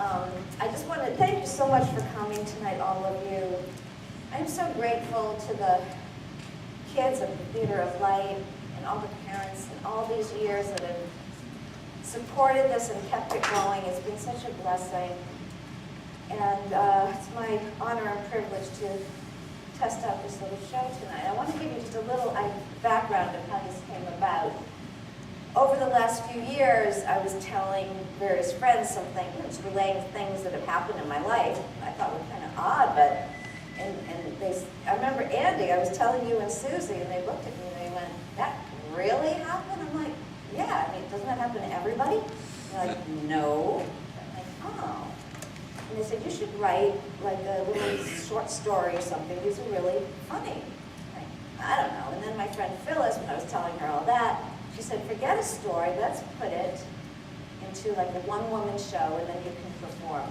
I just want to thank you so much for coming tonight, all of you. I'm so grateful to the kids of the Theater of Light and all the parents and all these years that have supported this and kept it going. It's been such a blessing. And it's my honor and privilege to test out this little show tonight. I want to give you just a little background of how this came about. Over the last few years, I was telling various friends something, just relaying things that have happened in my life. I thought were kind of odd, but, I remember Andy, I was telling you and Susie, and they looked at me and they went, that really happened? I'm like, yeah, I mean, doesn't that happen to everybody? They're like, no. I'm like, oh. And they said, you should write like a little short story or something. These are really funny. Like, I don't know. And then my friend Phyllis, when I was telling her all that, she said, forget a story, let's put it into like a one-woman show and then you can perform.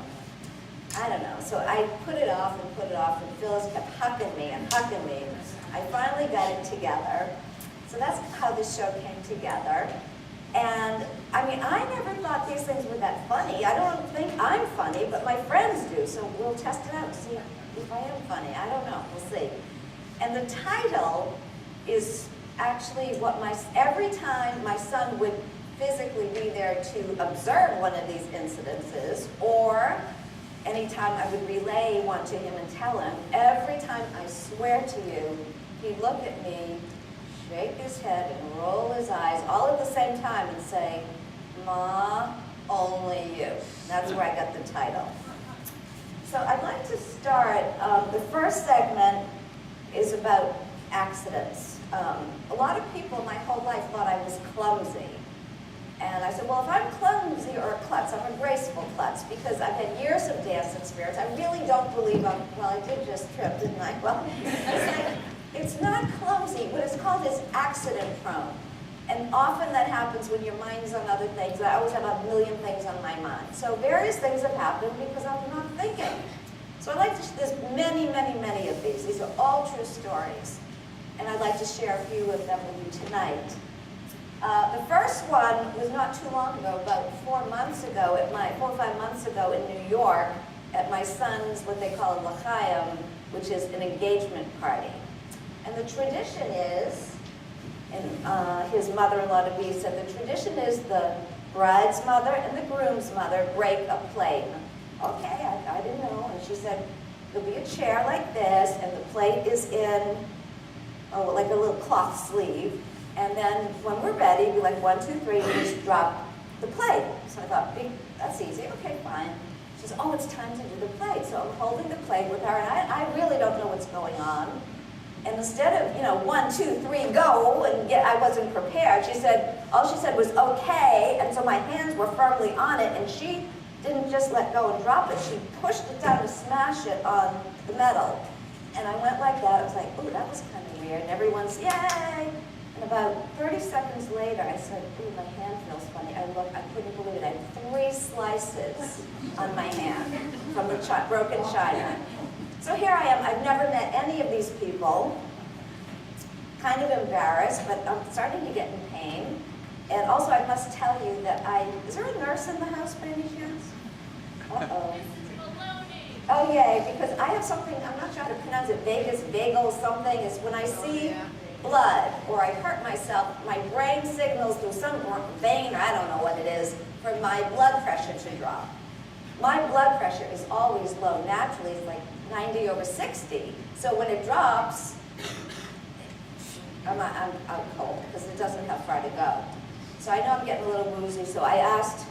I don't know. So I put it off, and Phyllis kept hucking me and hucking me. I finally got it together. So that's how this show came together. And I mean, I never thought these things were that funny. I don't think I'm funny, but my friends do. So we'll test it out and see if I am funny. I don't know. We'll see. And the title is actually what every time my son would physically be there to observe one of these incidences, or anytime I would relay one to him and tell him, every time, I swear to you, he'd look at me, shake his head and roll his eyes all at the same time and say, Ma, only you. That's where I got the title. So I'd like to start, the first segment is about accidents. A lot of people my whole life thought I was clumsy. And I said, well, if I'm clumsy or a klutz, I'm a graceful klutz, because I've had years of dance experience. I really don't believe I did just trip, didn't I? Well, it's not clumsy. What it's called is accident prone. And often that happens when your mind is on other things. I always have a million things on my mind. So various things have happened because I'm not thinking. So I'd like to, there's many, many, many of these. These are all true stories. And I'd like to share a few of them with you tonight. The first one was not too long ago, about 4 or 5 months ago in New York, at my son's, what they call a l'chaim, which is an engagement party. And the tradition is, and his mother-in-law to be said, the tradition is the bride's mother and the groom's mother break a plate. Okay, I didn't know. And she said, there'll be a chair like this, and the plate is in, like a little cloth sleeve. And then when we're ready, be like 1, 2, 3, and just drop the plate. So I thought, that's easy, okay, fine. She says, oh, it's time to do the plate. So I'm holding the plate with her, and I really don't know what's going on. And instead of, 1, 2, 3, go, and I wasn't prepared, all she said was, okay, and so my hands were firmly on it, and she didn't just let go and drop it. She pushed it down to smash it on the metal. And I went like that. I was like, ooh, that was kind of weird. And everyone's, yay! And about 30 seconds later, I said, ooh, my hand feels funny. I couldn't believe it. I had 3 slices on my hand from the broken china. So here I am. I've never met any of these people. Kind of embarrassed, but I'm starting to get in pain. And also, I must tell you that is there a nurse in the house by any chance? Uh-oh. Oh, yay, because I have something, I'm not sure how to pronounce it, vagal something, is when I see blood or I hurt myself, my brain signals through some vein, or I don't know what it is, for my blood pressure to drop. My blood pressure is always low. Naturally, it's like 90 over 60. So when it drops, I'm cold because it doesn't have far to go. So I know I'm getting a little woozy, so I asked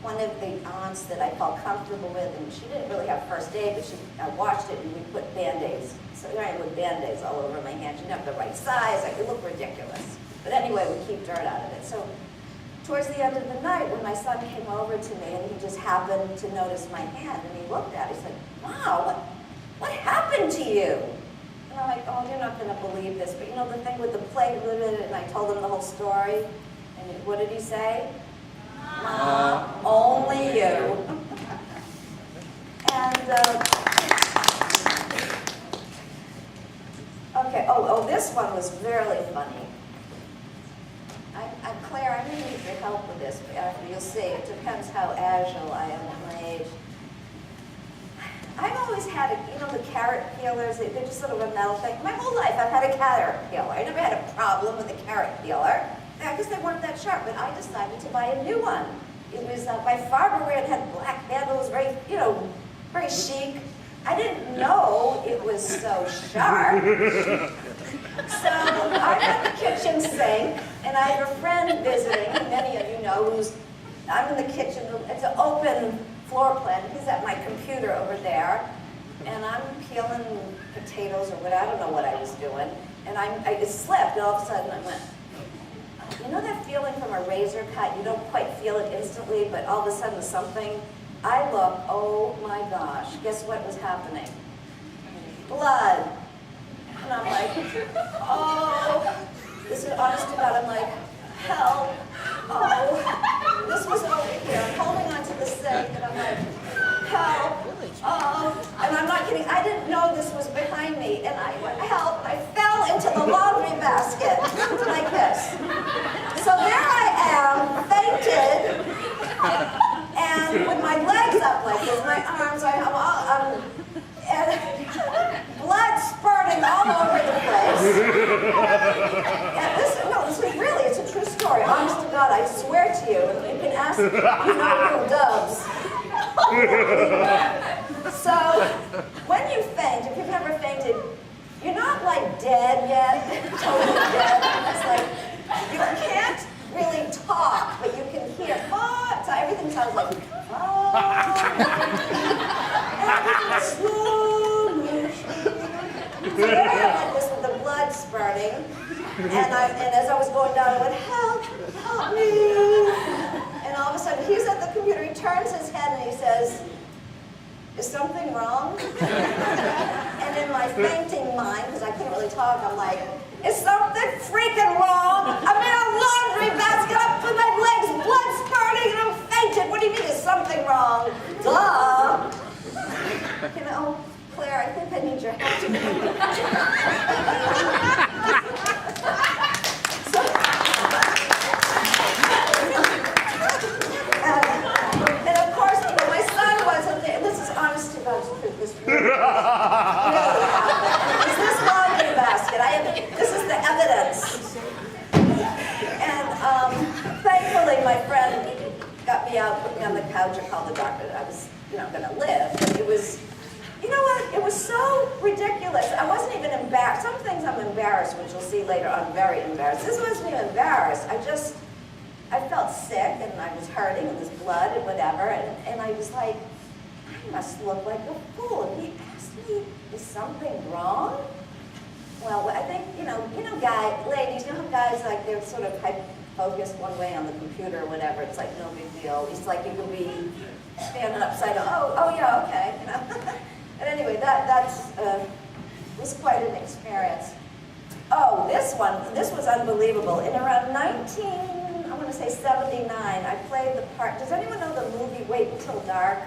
one of the aunts that I felt comfortable with, and she didn't really have first aid, but I washed it and we put Band-Aids. So here I am with Band-Aids all over my hand. She didn't have the right size. I could look ridiculous. But anyway, we keep dirt out of it. So towards the end of the night, when my son came over to me, and he just happened to notice my hand, and he looked at it, he said, wow, what happened to you? And I'm like, oh, you're not going to believe this. But the thing with the plate, and I told him the whole story. And what did he say? Only you. And, okay, this one was really funny. Claire, I may need your help with this. You'll see, it depends how agile I am at my age. had, the carrot peelers, they're just sort of a metal thing. My whole life I've had a carrot peeler. I never had a problem with a carrot peeler. I guess they weren't that sharp, but I decided to buy a new one. It was by Farberware. It had black handle. It was very, very chic. I didn't know it was so sharp. So I'm at the kitchen sink, and I have a friend visiting, who many of you know, I'm in the kitchen. It's an open floor plan. He's at my computer over there, and I'm peeling potatoes or what, I don't know what I was doing, and I just slipped, and all of a sudden I went, you know that feeling from a razor cut? You don't quite feel it instantly, but all of a sudden something, I look, oh my gosh, guess what was happening? Blood. And I'm like, oh, this is honest to God, I'm like, help, oh, this was over here, I'm holding onto the sink, and I'm like, help, oh, and I'm not kidding, I didn't know this was behind me, and I went, help, and I fell into the laundry basket, like this. So there I am, fainted, and with my legs up like this, my arms, and blood spurting all over the place. And this is really, it's a true story. Honest to God, I swear to you, and you can ask, little doves. So, when you faint, if you've never fainted, you're not like dead yet, totally dead. It's like, you can't really talk, but you can hear, so everything sounds like, and slow motion. So there I am like this with the blood spurting, and as I was going down, I went, help me. And all of a sudden, he's at the computer, he turns his head and he says, is something wrong? And in my fainting mind, because I couldn't really talk, I'm like, is something freaking wrong? I'm in a laundry basket up with my legs, blood spurting, and I'm fainted. What do you mean, is something wrong? Duh. Claire, I think I need your help. And of course, my son wasn't there. This is honest to God's truth. This really happened. It's this laundry basket. This is the evidence. And thankfully, my friend got me out, put me on the couch, and called the doctor that I was, going to live. But it was, you know what? It was so ridiculous. I wasn't even embarrassed. Some things I'm embarrassed, which you'll see later on, very embarrassed. This wasn't even embarrassed. I felt sick, and I was hurting, and this blood, and whatever, and I was like, I must look like a fool. And he asked me, is something wrong? Well, I think, ladies, how guys, like, they're sort of focused one way on the computer or whatever. It's like no big deal. It's like you can be standing upside down. Oh yeah, okay. But anyway, that was quite an experience. Oh, this was unbelievable. In around 79, I played the part. Does anyone know the movie Wait Until Dark?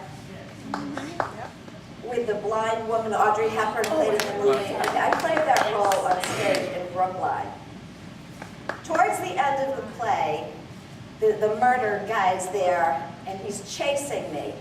With the blind woman, Audrey Hepburn played in the movie. I played that role on stage in Brookline. Towards the end of the play, the murder guy's there, and he's chasing me.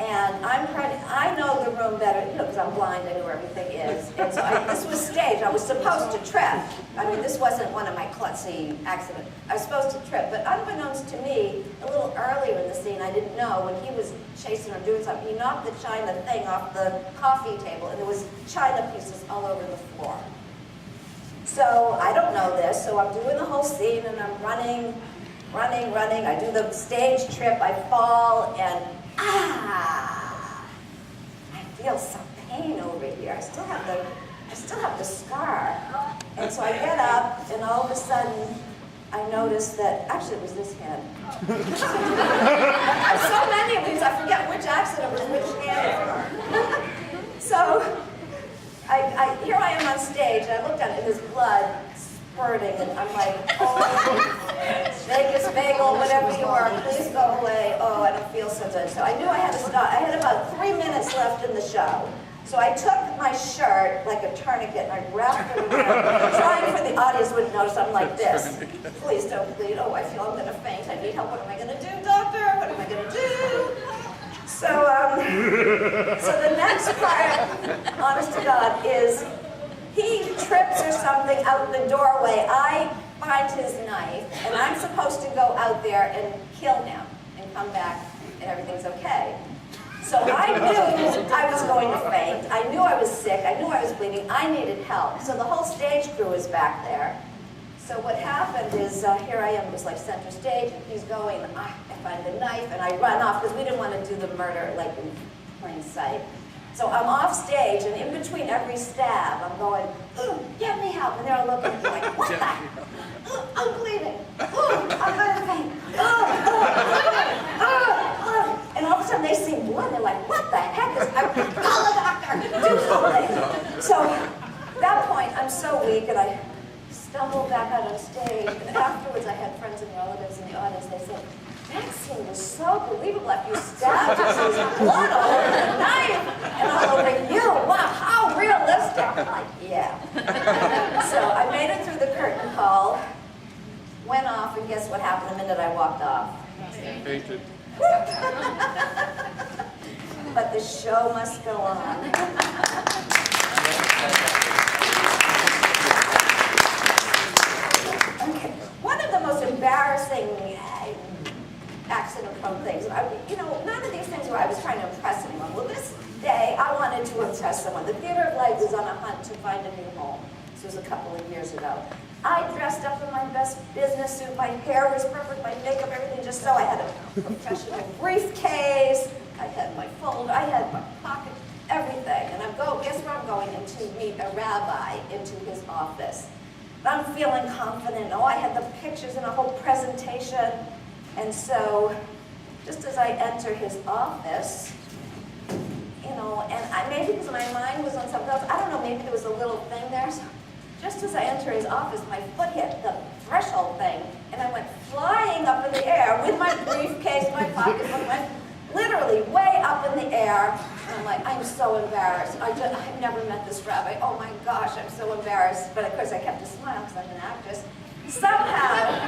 And I know the room better, because I'm blind, I know where everything is. And so this was staged. I was supposed to trip. I mean, this wasn't one of my klutzy accidents. I was supposed to trip. But unbeknownst to me, a little earlier in the scene, I didn't know, when he was chasing or doing something, he knocked the china thing off the coffee table, and there was china pieces all over the floor. So I don't know this, so I'm doing the whole scene, and I'm running. I do the stage trip, I fall, and I feel some pain over here. I still have the scar. And so I get up, and all of a sudden, I notice that, actually it was this hand. So many of these, I forget which accident was which hand. So, here I am on stage, and I looked at it, and there's blood spurting, and I'm like, oh, Vegas bagel, whatever you are, please go away. Oh, I don't feel so good. So I knew I had to stop. I had about 3 minutes left in the show. So I took my shirt like a tourniquet and I wrapped it around, trying for the audience wouldn't notice. I'm like this. Please don't bleed. Oh, I feel I'm going to faint. I need help. What am I going to do, doctor? What am I going to do? So So the next part, honest to God, is he trips or something out the doorway. I find his knife, and I'm supposed to go out there and kill him and come back and everything's okay. So I knew I was going to faint. I knew I was sick. I knew I was bleeding. I needed help. So the whole stage crew is back there. So what happened is, here I am, it was like center stage, and he's going, and I find the knife, and I run off, because we didn't want to do the murder, like, in plain sight. So I'm off stage, and in between every stab, I'm going, ooh, get me help, and they're all looking at me like, what the? I'm bleeding. Ooh, I'm going to faint. And all of a sudden, they see blood, they're like, what the heck is, call a doctor, do something. So, at that point, I'm so weak, and I stumbled back out on stage, and afterwards I had friends and relatives in the audience. They said, that scene was so believable. After you stabbed us, there was blood all over the knife and all over you. Wow, how realistic. I'm like, yeah. So I made it through the curtain call, went off, and guess what happened the minute I walked off? Fainted. But the show must go on. Okay. One of the most embarrassing accident-prone things, none of these things where I was trying to impress anyone. Well, this day, I wanted to impress someone. The Theater of Light was on a hunt to find a new home. This was a couple of years ago. I dressed up in my best business suit. My hair was perfect, my makeup, everything just so. I had a professional briefcase. I had my folder. I had my pocket, everything. And guess where I'm going? In to meet a rabbi into his office. I'm feeling confident. Oh, I had the pictures and a whole presentation. And so, just as I enter his office, and maybe because my mind was on something else, I don't know, maybe there was a little thing there. So just as I enter his office, my foot hit the threshold thing, and I went flying up in the air with my briefcase, my pocketbook, went literally way up in the air. And I'm like, I'm so embarrassed. I've never met this rabbi. Oh my gosh, I'm so embarrassed. But of course, I kept a smile because I'm an actress. Somehow,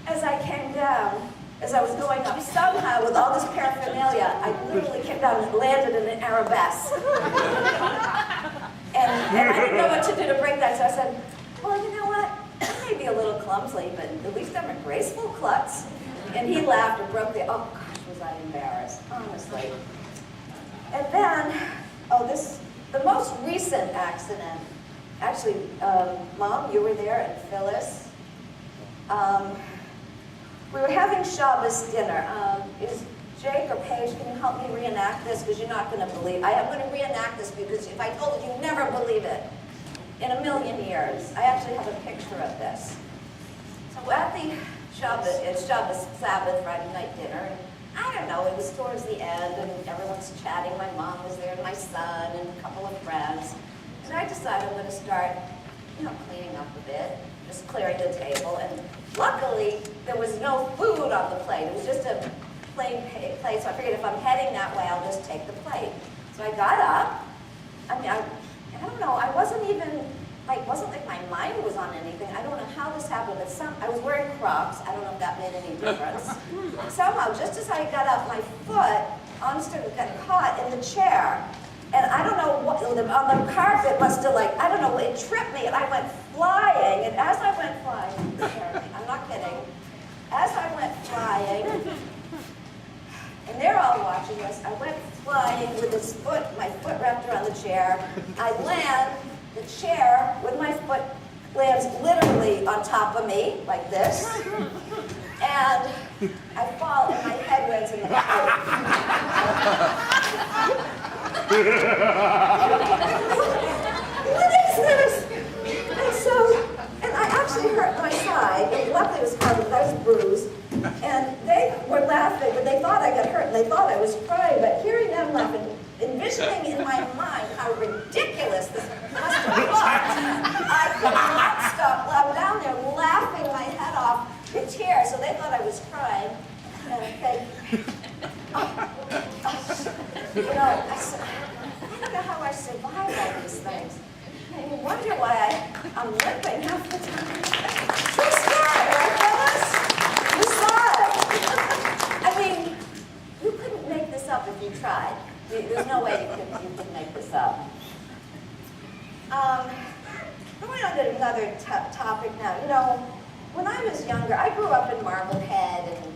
as I came down, as I was going up, somehow with all this paraphernalia, I literally came down and landed in an arabesque. and I didn't know what to do to break that, so I said, well, you know what? I may be a little clumsy, but at least I'm a graceful klutz. And he laughed and broke oh gosh, was I embarrassed, honestly. And then, the most recent accident, actually, Mom, you were there, and Phyllis. We were having Shabbos dinner. Is Jake or Paige, can you help me reenact this? Because you're not going to believe. I am going to reenact this because if I told you, you'd never believe it. In a million years. I actually have a picture of this. So at the it's Shabbos, Sabbath, Friday night dinner. And I don't know, it was towards the end, and everyone's chatting. My mom was there, and my son, and a couple of friends. And I decided I'm going to start, cleaning up a bit, just clearing the table. And luckily, there was no food on the plate. It was just a plain plate, so I figured if I'm heading that way, I'll just take the plate. So I got up. I don't know, I wasn't even, wasn't like my mind was on anything. I don't know how this happened, but I was wearing Crocs. I don't know if that made any difference. Somehow, just as I got up, my foot, honestly, got caught in the chair. And I don't know what, on the carpet must have I don't know, it tripped me and I went flying. And as I went flying, I'm not kidding, as I went flying, and they're all watching us, I went flying with my foot wrapped around the chair. I land, the chair with my foot lands literally on top of me, like this. And I fall and my head lands in the What is this? And I actually hurt my side, and luckily it was covered, but I was bruised. And they were laughing, but they thought I got hurt, and they thought I was crying, but hearing them laughing, envisioning in my mind how ridiculous this must have looked, I could not stop. I'm down there laughing my head off in tears, so they thought I was crying. And I don't know how I survive all these things. And you wonder why I'm limping half the time. True story, right, fellas? You saw it. I mean, you couldn't make this up if you tried. There's no way you could make this up. Going on to another topic now. You know, when I was younger, I grew up in Marblehead, and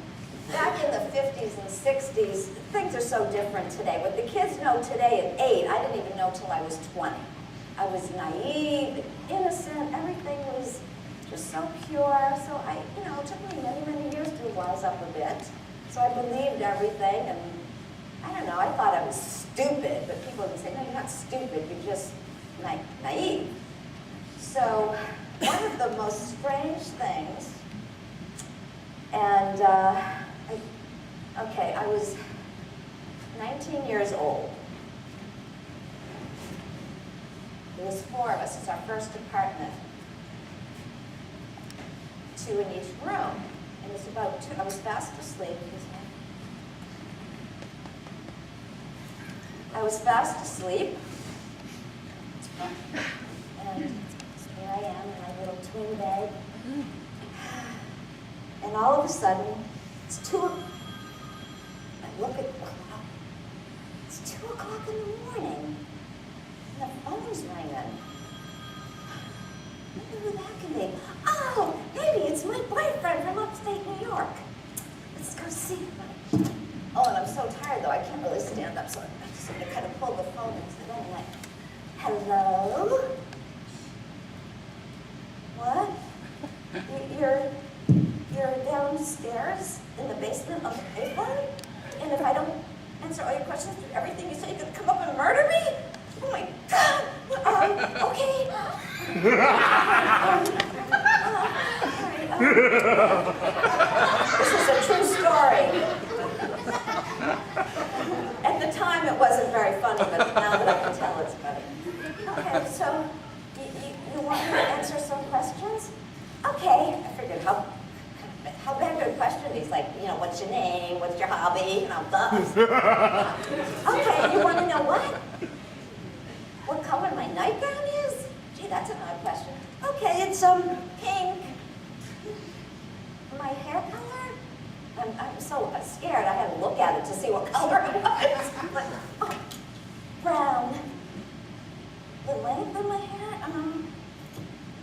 back in the 50s and 60s, things are so different today. What the kids know today at 8, I didn't even know till I was 20. I was naive, innocent, everything was just so pure. So it took me many, many years to wise up a bit. So I believed everything, and I don't know, I thought I was stupid, but people would say, no, you're not stupid, you're just naive. So one of the most strange things, and I was 19 years old. There was 4 of us. It's our first apartment. 2 in each room. And it was about 2. I was fast asleep. I was fast asleep. And here I am in my little twin bed. And all of a sudden, it's 2 o'clock. I look at the clock. It's 2 o'clock in the morning. And the phone's ringing. I wonder who that can be. Oh, maybe it's my boyfriend from upstate New York. Let's go see him. Oh, and I'm so tired, though. I can't really stand up, so I just have to kind of pull the phone and say, oh, like, hello? What? You're downstairs in the basement of the payphone? And if I don't answer all your questions, do everything you say, you're going to come up and murder me? Oh my God! Okay. This is a true story. At the time, it wasn't very funny, but now that I can tell, it's funny. Okay, so you want me to answer some questions? Okay. I figured how bad a question? He's like, what's your name? What's your hobby? Thus. Okay, you want to know what? What color my nightgown is? Gee, that's an odd question. Okay, it's pink. My hair color? I'm so scared. I had to look at it to see what color it was. But, brown. The length of my hair?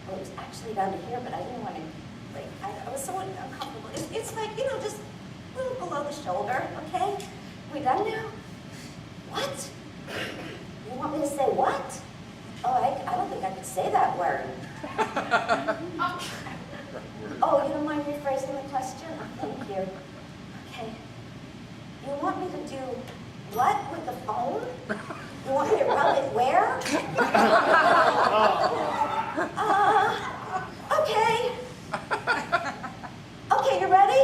Well, it was actually down to here, but I didn't want to. I was so uncomfortable. It's like, just a little below the shoulder. Okay, we done now? What? You want me to say what? Oh, I don't think I could say that word. Oh, you don't mind rephrasing the question? Oh, thank you. Okay. You want me to do what with the phone? You want me to run it where? Okay. Okay, you ready?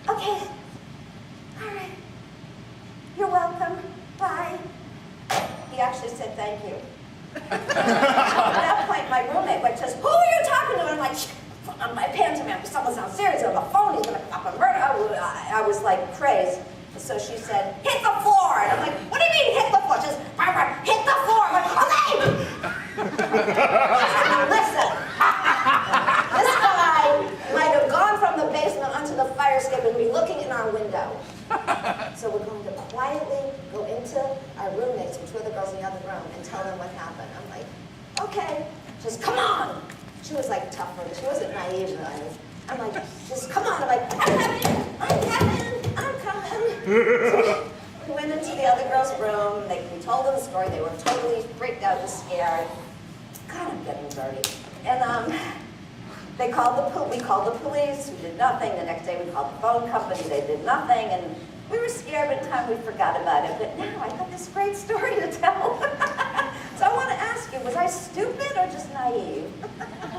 Okay. All right. You're welcome. Bye. He actually said thank you. At that point, my roommate went, just, who are you talking to? And I'm like, on my pantomime, someone sounds serious on the phone, he's gonna come up and murder. I was like crazed. So she said, hit the floor. And I'm like, what do you mean hit the floor? She says, hit the floor. I'm like, okay. Now listen. This guy might have gone from the basement onto the fire escape and be looking in our window. So we're going to quietly go into our roommates, which were the girls in the other room, and tell them what happened. I'm like, okay. She says, come on. She was like tougher. She wasn't naive though. I'm like, just come on. I'm like, I'm coming. So we went into the other girl's room. We told them the story. They were totally freaked out and scared. God, I'm getting dirty. And we called the police. We did nothing. The next day we called the phone company. They did nothing. And we were scared, but in time we forgot about it. But now I got this great story to tell. So I want to ask you, was I stupid or just naive?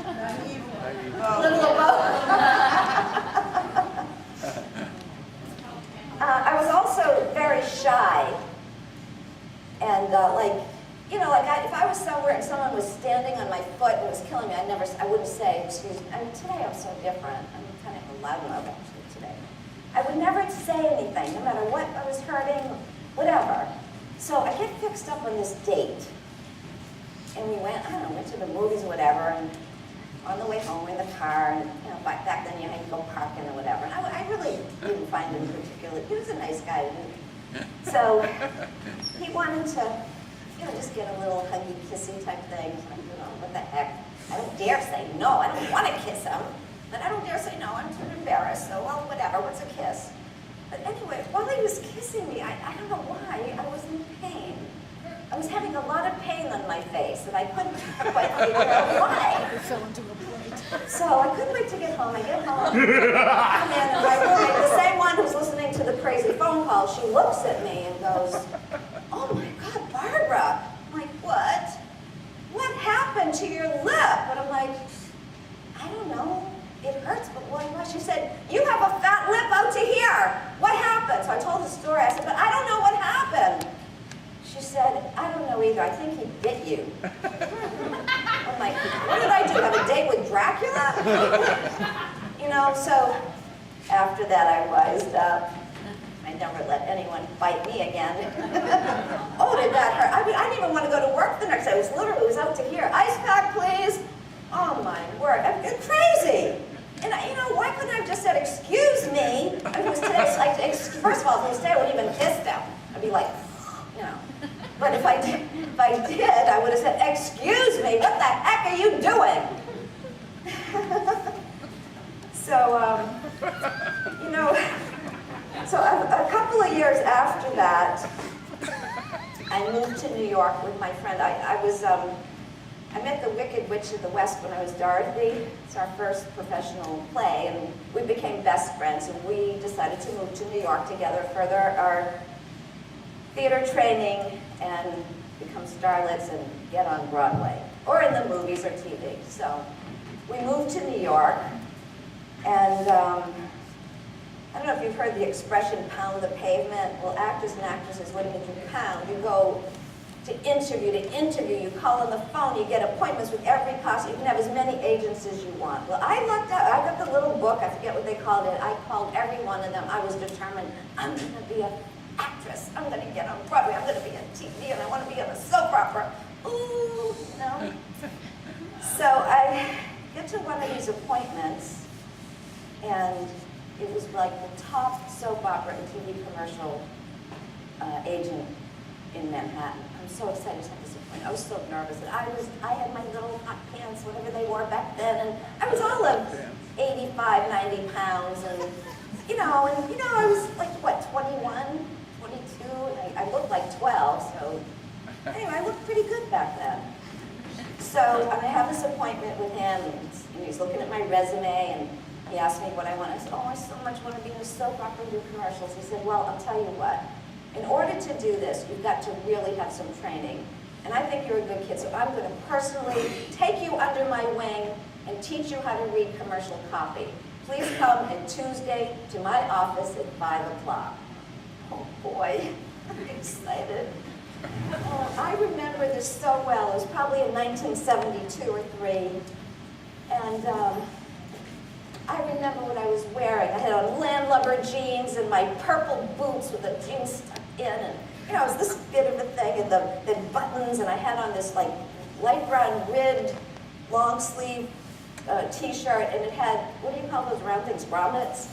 Naive. A little of both. I was also very shy. And if I was somewhere and someone was standing on my foot and was killing me, I wouldn't say, excuse me. I mean, today I'm so different. I'm kind of a loudmouth actually today. I would never say anything, no matter what I was hurting, whatever. So I get fixed up on this date. And we went to the movies or whatever, and on the way home, we're in the car, and back then you had to go parking or whatever. And I find him particularly, he was a nice guy. So he wanted to, just get a little huggy, kissy type thing. So, what the heck? I don't dare say no. I don't want to kiss him. But I don't dare say no. I'm too embarrassed. So, well, whatever. What's a kiss? But anyway, while he was kissing me, I don't know why, I was in pain. I was having a lot of pain on my face, and I couldn't quite figure out why. It fell into a plate. So I couldn't wait to get home. I get home, come in, and my roommate, the same one who's listening to the crazy phone call, she looks at me and goes, "Oh my God, Barbara." I'm like, "What? What happened to your lip?" And I'm like, "I don't know. It hurts, but why?" She said, "You have a fat lip out to here. What happened?" So I told the story. I said, "But I don't know what happened." She said, "I don't know either. I think he bit you." I'm like, "What did I do? Have a date with Dracula?" So after that I wised up. I never let anyone bite me again. Oh, did that hurt? I didn't even want to go to work the next day. It was out to here. "Ice pack, please." Oh my word, I'm crazy. And why couldn't I have just said, "Excuse me"? I mean, it was today's like, first of all, if today I wouldn't even kissed him. I'd be like, But if I did, I would have said, "Excuse me, what the heck are you doing?" So a couple of years after that, I moved to New York with my friend. I met the Wicked Witch of the West when I was Dorothy. It's our first professional play, and we became best friends, and we decided to move to New York together, further our theater training, and become starlets and get on Broadway, or in the movies or TV. So we moved to New York, and I don't know if you've heard the expression, "pound the pavement." Well, actors and actresses, what do you mean you pound? You go to interview, you call on the phone, you get appointments with every possible, you can have as many agents as you want. Well, I got the little book, I forget what they called it, I called every one of them. I was determined, I'm going to be an actress, I'm going to get on Broadway, I'm going to be on TV, and I want to be on a soap opera. Ooh, So I get to one of these appointments, and it was like the top soap opera and TV commercial agent in Manhattan. I'm so excited to have this appointment. I was so nervous. And I had my little hot pants, whatever they wore back then, and I was all of 85, 90 pounds, and I was like, what, 21, 22, and I looked like 12, so anyway, I looked pretty good back then. So I have this appointment with him, and he's looking at my resume, and he asked me what I want. I said, "Oh, I so much want to be in a soap opera and do commercials." He said, "Well, I'll tell you what. In order to do this, you've got to really have some training. And I think you're a good kid, so I'm going to personally take you under my wing and teach you how to read commercial copy. Please come on Tuesday to my office at 5 o'clock. Oh boy, I'm excited. I remember this so well. It was probably in 1972 or 3. And I remember what I was wearing. I had on landlubber jeans and my purple boots with the jeans stuck in, and it was this bit of a thing, and the buttons, and I had on this like light brown ribbed long sleeve t-shirt, and it had, what do you call those round things, grommets,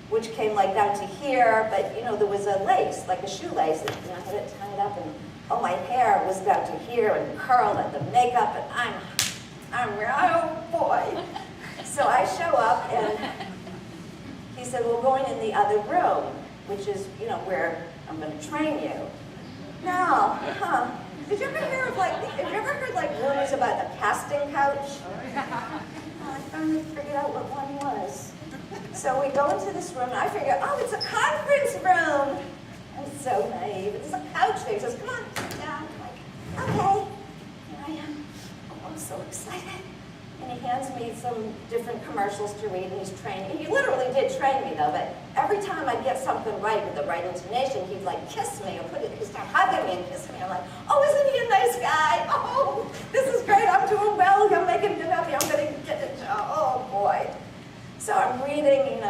which came like down to here, but there was a lace, like a shoelace, and I had it tied up, and oh, my hair was down to here and curled, and the makeup, and oh boy. So I show up, and he said, "We're going in the other room, which is, where I'm going to train you." Now, Did you ever hear of have you ever heard rumors about a casting couch? I finally figured out what one was. So we go into this room, and I figure, oh, it's a conference room. I'm so naive. There's a couch there. He says, "Come on, sit down." I'm like, okay. Here I am. Oh, I'm so excited. And he hands me some different commercials to read, and he's training. He literally did train me, though, but every time I'd get something right with the right intonation, he'd kiss me, or he'd start hugging me and kiss me. I'm like, oh, isn't he a nice guy? Oh, this is great. I'm doing well. I'm making good up. I'm going to get the job. Oh, boy. So I'm reading,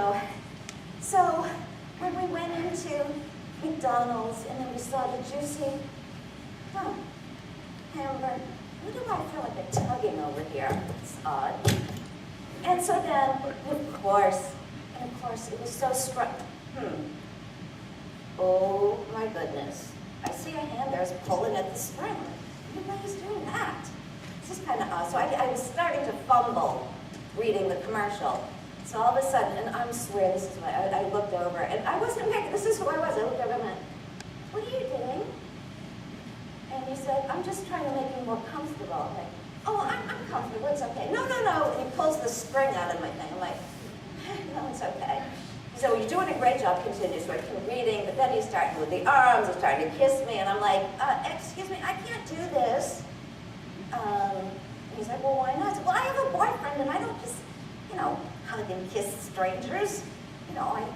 So when we went into McDonald's, and then we saw the juicy, hamburger. What do I feel like a tugging over here? It's odd. And so then, of course, it was so Oh my goodness. I see a hand there's pulling at the string. Nobody's doing that. This is kind of odd. So I was starting to fumble reading the commercial. So all of a sudden, and I swear this is what I looked over, and I wasn't making, this is who I was. I looked over and went, what are you doing? And he said, I'm just trying to make you more comfortable. I'm like, oh, I'm comfortable, it's okay. No, no, no. And he pulls the string out of my thing. I'm like, no, it's okay. So you're doing a great job, continue. So I keep reading, but then he's starting with the arms, he's starting to kiss me, and I'm like, excuse me, I can't do this. And he's like, well, why not? I said, well, I have a boyfriend, and I don't just, hug and kiss strangers. I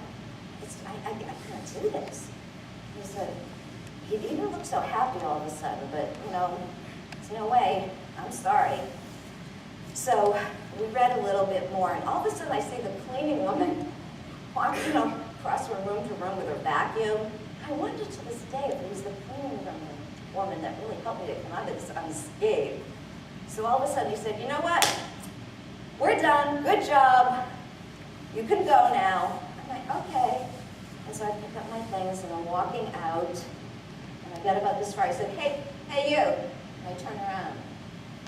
can't do this. He said, he didn't look so happy all of a sudden, but, there's no way. I'm sorry. So we read a little bit more, and all of a sudden I see the cleaning woman walk, across from room to room with her vacuum. I wonder to this day if it was the cleaning woman that really helped me to come out of this unscathed. So all of a sudden he said, you know what? We're done. Good job. You can go now. I'm like, okay. And so I pick up my things and I'm walking out. And I get about this far. I said, hey, you. And I turn around.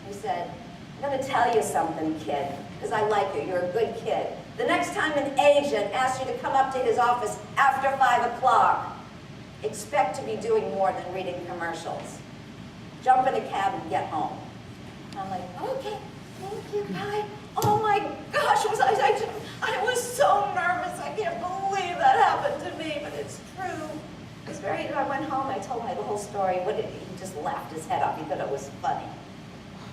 He said, I'm going to tell you something, kid, because I like you. You're a good kid. The next time an agent asks you to come up to his office after 5 o'clock, expect to be doing more than reading commercials. Jump in a cab and get home. And I'm like, okay, thank you, bye. Oh my gosh, I was so nervous. I can't believe that happened to me, but it's true. It's I went home, I told my the whole story. He just laughed his head off. He thought it was funny.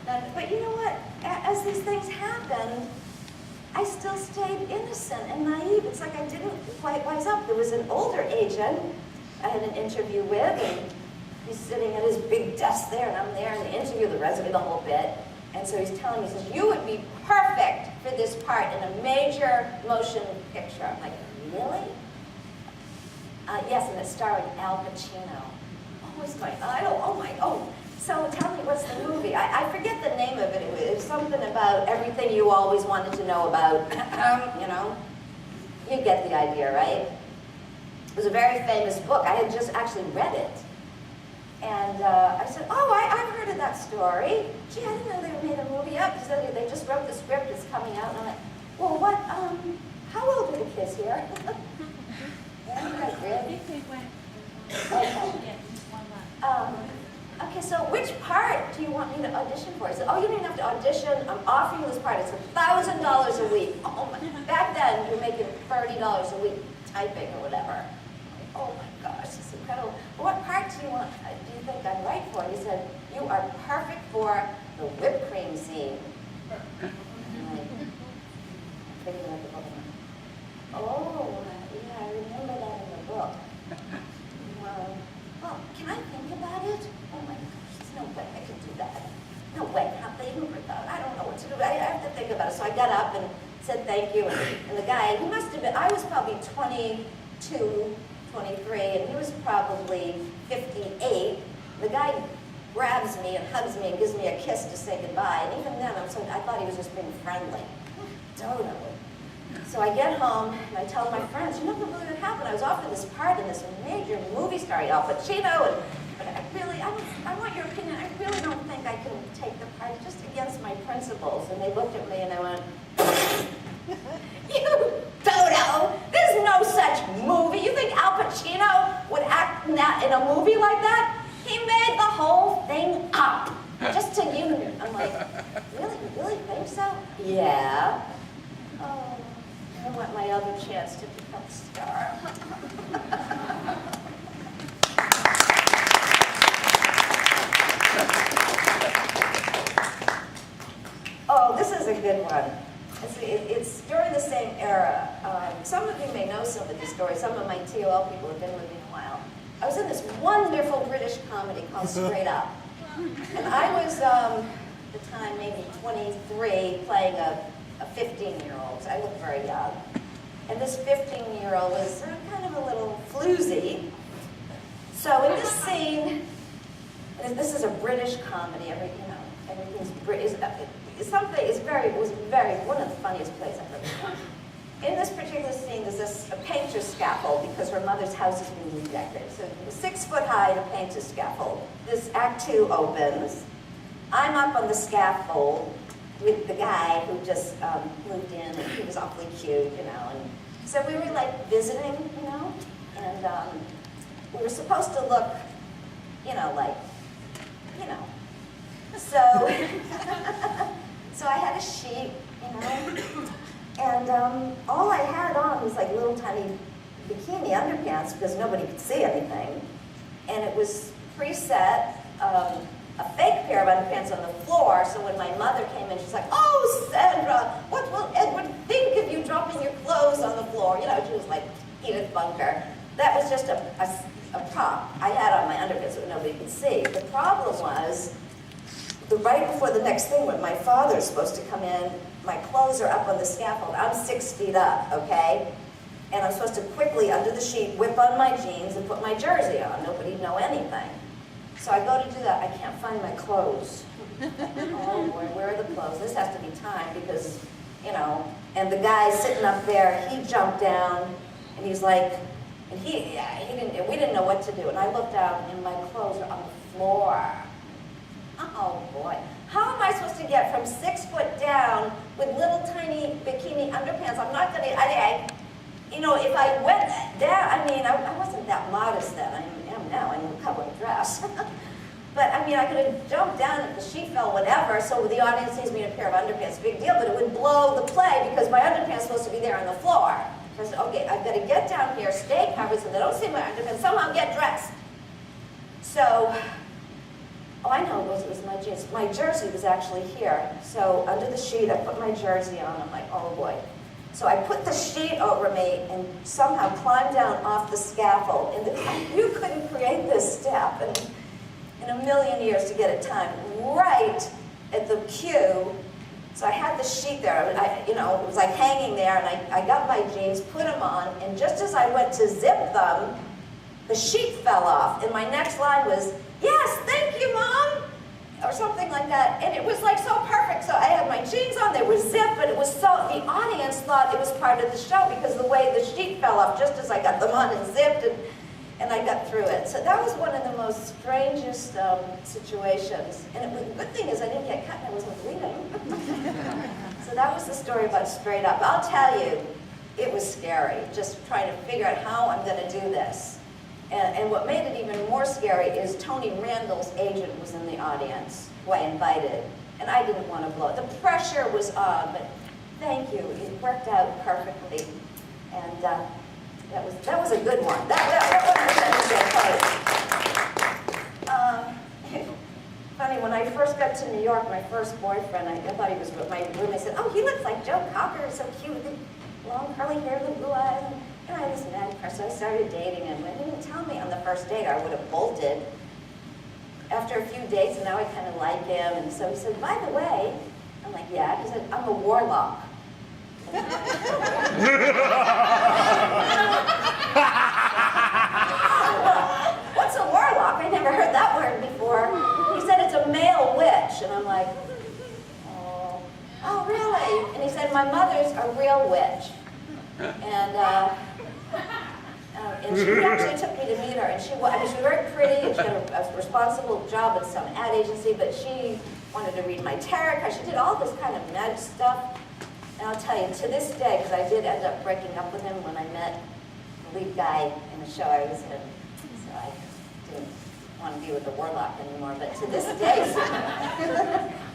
But you know what? As these things happened, I still stayed innocent and naive. It's like I didn't quite wise up. There was an older agent I had an interview with, and he's sitting at his big desk there, and I'm there in the interview, the resume, the whole bit. And so he's telling me, he says, you would be perfect for this part in a major motion picture. I'm like, really? Yes, and it's starring Al Pacino. Oh, it's my idol. So tell me, what's the movie? I forget the name of it. It was something about everything you always wanted to know about. You get the idea, right? It was a very famous book. I had just actually read it. And I said, I've heard of that story. Gee, I didn't know they made a movie up. He said, they just wrote the script, it's coming out. And I'm like, well, how old are the kids here? I think they went. Okay, so which part do you want me to audition for? I said, you don't have to audition. I'm offering you this part. It's $1,000 a week. Oh my! Back then, you were making $30 a week typing or whatever. Oh my gosh, this is incredible. Well, what part do you think I'm right for? And he said, you are perfect for the whipped cream scene. Oh, yeah, I remember that in the book. Well, can I think about it? Oh my gosh, there's no way I can do that. No way, not thinking about it. I don't know what to do. I have to think about it. So I got up and said thank you. And the guy, he must have been, I was probably 22, 23, and he was probably 58. The guy grabs me and hugs me and gives me a kiss to say goodbye. And even then, I thought he was just being friendly. Totally. So I get home and I tell my friends, you know what really happened? I was offered this part in this major movie star, Al Pacino, but I want your opinion. I really don't think I can take the part, just against my principles. And they looked at me and they went, you dodo! There's no such movie. You think Al Pacino would act in a movie like that? He made the whole thing up, just to you. I'm like, really? You really think so? Yeah. Oh, I want my other chance to become a star. Oh, this is a good one. It's during the same era. Some of you may know some of these stories. Some of my TOL people have been with me a while. I was in this wonderful British comedy called Straight Up. And I was, at the time, maybe 23, playing a 15-year-old. I looked very young. And this 15-year-old was kind of a little floozy. So in this scene, and this is a British comedy. Everything's British. It was one of the funniest plays I've ever done. In this particular scene, there's a painter's scaffold because her mother's house is being redecorated. So it was 6 foot high to paint a scaffold. This Act 2 opens. I'm up on the scaffold with the guy who just moved in, and he was awfully cute, you know. And so we were like visiting, you know, and we were supposed to look, you know, like, you know. So, so I had a sheet, you know, and all I had on was like little tiny bikini underpants because nobody could see anything. And it was preset, a fake pair of underpants on the floor, so when my mother came in, she's like, "Oh, Sandra, what will Edward think of you dropping your clothes on the floor?" You know, she was like Edith Bunker. That was just a prop I had on my underpants so nobody could see. The problem was, right before the next thing, when my father's supposed to come in, my clothes are up on the scaffold. I'm 6 feet up, okay? And I'm supposed to quickly, under the sheet, whip on my jeans and put my jersey on. Nobody'd know anything. So I go to do that. I can't find my clothes. Oh boy, where are the clothes? This has to be timed because, you know, and the guy sitting up there, he jumped down and he's like, and we didn't know what to do. And I looked out and my clothes are on the floor. Oh boy. How am I supposed to get from 6 foot down with little tiny bikini underpants? I'm not gonna, you know, if I went down, I mean, I wasn't that modest then. I am now, I'm in a public dress. But I mean, I could have jumped down if the sheet fell, whatever, so the audience sees me in a pair of underpants, big deal, but it would blow the play because my underpants are supposed to be there on the floor. So I said, okay, I've got to get down here, stay covered so they don't see my underpants, somehow get dressed. So, oh, I know, it was my jeans. My jersey was actually here. So under the sheet, I put my jersey on. I'm like, oh boy. So I put the sheet over me and somehow climbed down off the scaffold. And you couldn't create this step in a million years to get it timed. Right at the cue. So I had the sheet there. You know, it was like hanging there, and I got my jeans, put them on, and just as I went to zip them, the sheet fell off. And my next line was, "Yes, thank you, Mom," or something like that. And it was like so perfect. So I had my jeans on, they were zipped, but it was so, the audience thought it was part of the show because the way the sheet fell off just as I got them on and zipped, and I got through it. So that was one of the most strangest situations. And the good thing is I didn't get cut and I wasn't bleeding. So that was the story about Straight Up. I'll tell you, it was scary, just trying to figure out how I'm going to do this. And what made it even more scary is Tony Randall's agent was in the audience, who I invited, and I didn't want to blow it. The pressure was on, but thank you, it worked out perfectly, and that was a good one. Funny, when I first got to New York, my first boyfriend, I thought he was, my roommate said, "Oh, he looks like Joe Cocker, so cute, with the long curly hair, the blue eyes." And I was mad at her, so I started dating him. And he didn't tell me on the first date, I would have bolted. After a few dates, and now I kind of like him, and so he said, "By the way," I'm like, "Yeah," he said, "I'm a warlock." What's a warlock? I never heard that word before. He said it's a male witch, and I'm like, oh really? And he said, "My mother's a real witch." And she actually took me to meet her, and she was very pretty, and she had a responsible job at some ad agency, but she wanted to read my tarot cards. She did all this kind of magic stuff. And I'll tell you, to this day, because I did end up breaking up with him when I met the lead guy in the show I was in, so I didn't want to be with the warlock anymore, but to this day,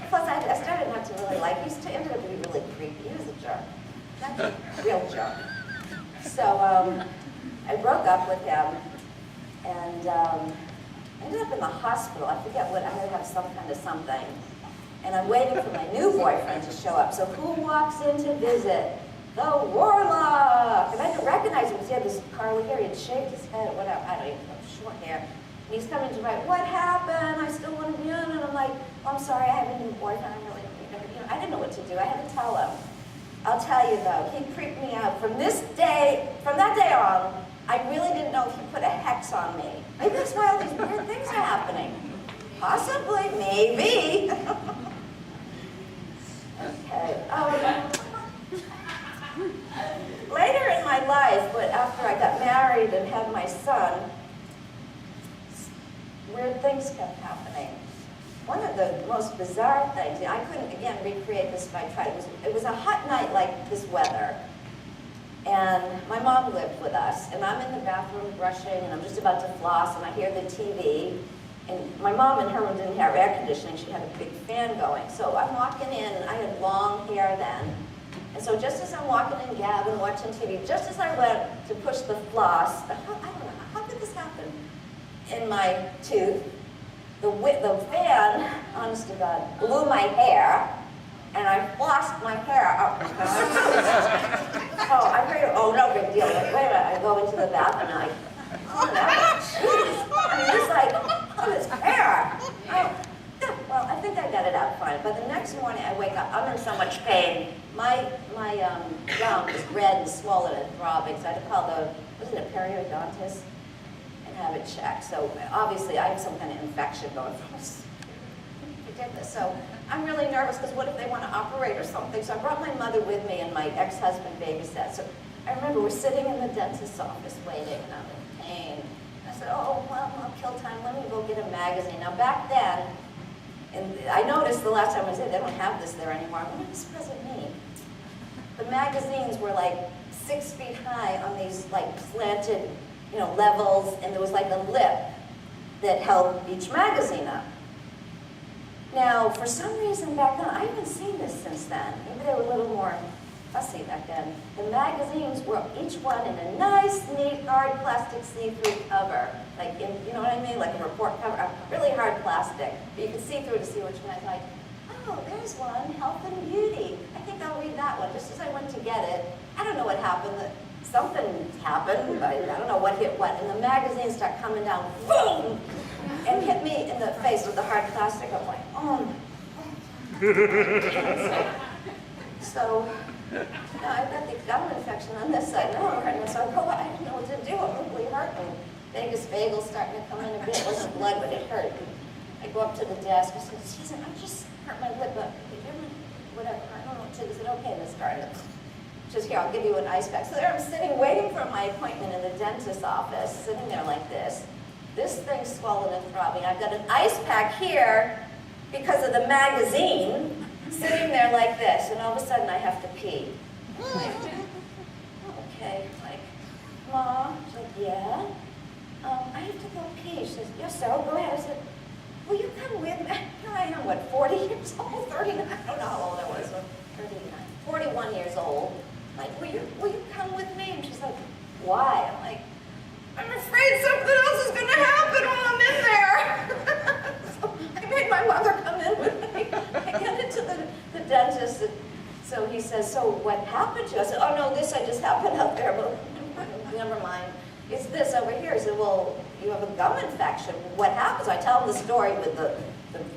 plus I started not to really like him. He ended up to be really creepy. He was a jerk. Not a real jerk. So I broke up with him and ended up in the hospital. I forget what, I had to have some kind of something. And I'm waiting for my new boyfriend to show up. So who walks in to visit? The warlock! And I didn't recognize him because he had this curly hair. He had shaved his head, whatever, I don't even know, short hair. And he's coming to write, "What happened? I still want to be on." And I'm like, "Oh, I'm sorry, I have a new boyfriend. I'm really, you know, I didn't know what to do. I had to tell him. I'll tell you though, he creeped me out. From that day on, I really didn't know if he put a hex on me. Maybe that's why all these weird things are happening. Possibly, maybe. Okay. Later in my life, but after after I got married and had my son, weird things kept happening. One of the most bizarre things, I couldn't, again, recreate this if I tried. It was a hot night like this weather, and my mom lived with us, and I'm in the bathroom brushing, and I'm just about to floss, and I hear the TV, and my mom in her room didn't have air conditioning. She had a big fan going. So I'm walking in, and I had long hair then, and so just as I'm walking in Gavin, watching TV, just as I went to push the floss, I don't know, how did this happen? In my tooth, the fan, honest to God, blew my hair, and I flossed my hair up. Oh, I figured, oh, no big deal. Wait a minute, I go into the bathroom, and oh, no, jeez. I mean, it's like, oh, this hair. Oh, yeah, well, I think I got it out fine. But the next morning, I wake up, I'm in so much pain. My gum is red and swollen and throbbing, so I had to call wasn't it a periodontist? Have it checked. So obviously I have some kind of infection going on. Ridiculous. So I'm really nervous because what if they want to operate or something? So I brought my mother with me and my ex-husband babysat. So I remember we're sitting in the dentist's office waiting and I'm in pain. I said, oh, well, I'll kill time. Let me go get a magazine. Now back then, and I noticed the last time I was there, they don't have this there anymore. What does present mean? The magazines were like 6 feet high on these like slanted levels, and there was like a lip that held each magazine up. Now, for some reason back then, I haven't seen this since then. Maybe they were a little more fussy back then. The magazines were each one in a nice, neat, hard plastic see-through cover. Like, you know what I mean? Like a report cover, really hard plastic. But you could see through to see which one. I was like, oh, there's one, Health and Beauty. I think I'll read that one. Just as I went to get it, I don't know what happened. Something happened, I don't know what hit what, and the magazines start coming down, boom, and hit me in the face with the hard plastic. I'm like, oh. So now I've got the gum infection on this side, now I'm hurting, so I go, I don't know what to do, I'm really hurting. Vagus vagal starting to come in a bit, it wasn't blood, but it hurt. I go up to the desk, I said, Susan, I just hurt my lip, but whatever, I don't know what to do. Is it okay? And it's starting to, just here, I'll give you an ice pack. So there I'm sitting, waiting for my appointment in the dentist's office, sitting there like this. This thing's swollen and throbbing. I've got an ice pack here because of the magazine, sitting there like this, and all of a sudden I have to pee. Like, okay, like, Mom, she's like, yeah? I have to go pee. She says, yes, sir, go ahead. I said, will you come with me? Here I am, what, 40 years old, 39? I don't know how old I was, 39, 41 years old. Like, will you come with me? And she's like, why? I'm like, I'm afraid something else is going to happen while I'm in there. So I made my mother come in with me. I get into the dentist, and so he says, so what happened to you? I said, oh no, this I just happened out there, but never mind. It's this over here. He said, well, you have a gum infection. What happens? I tell him the story with the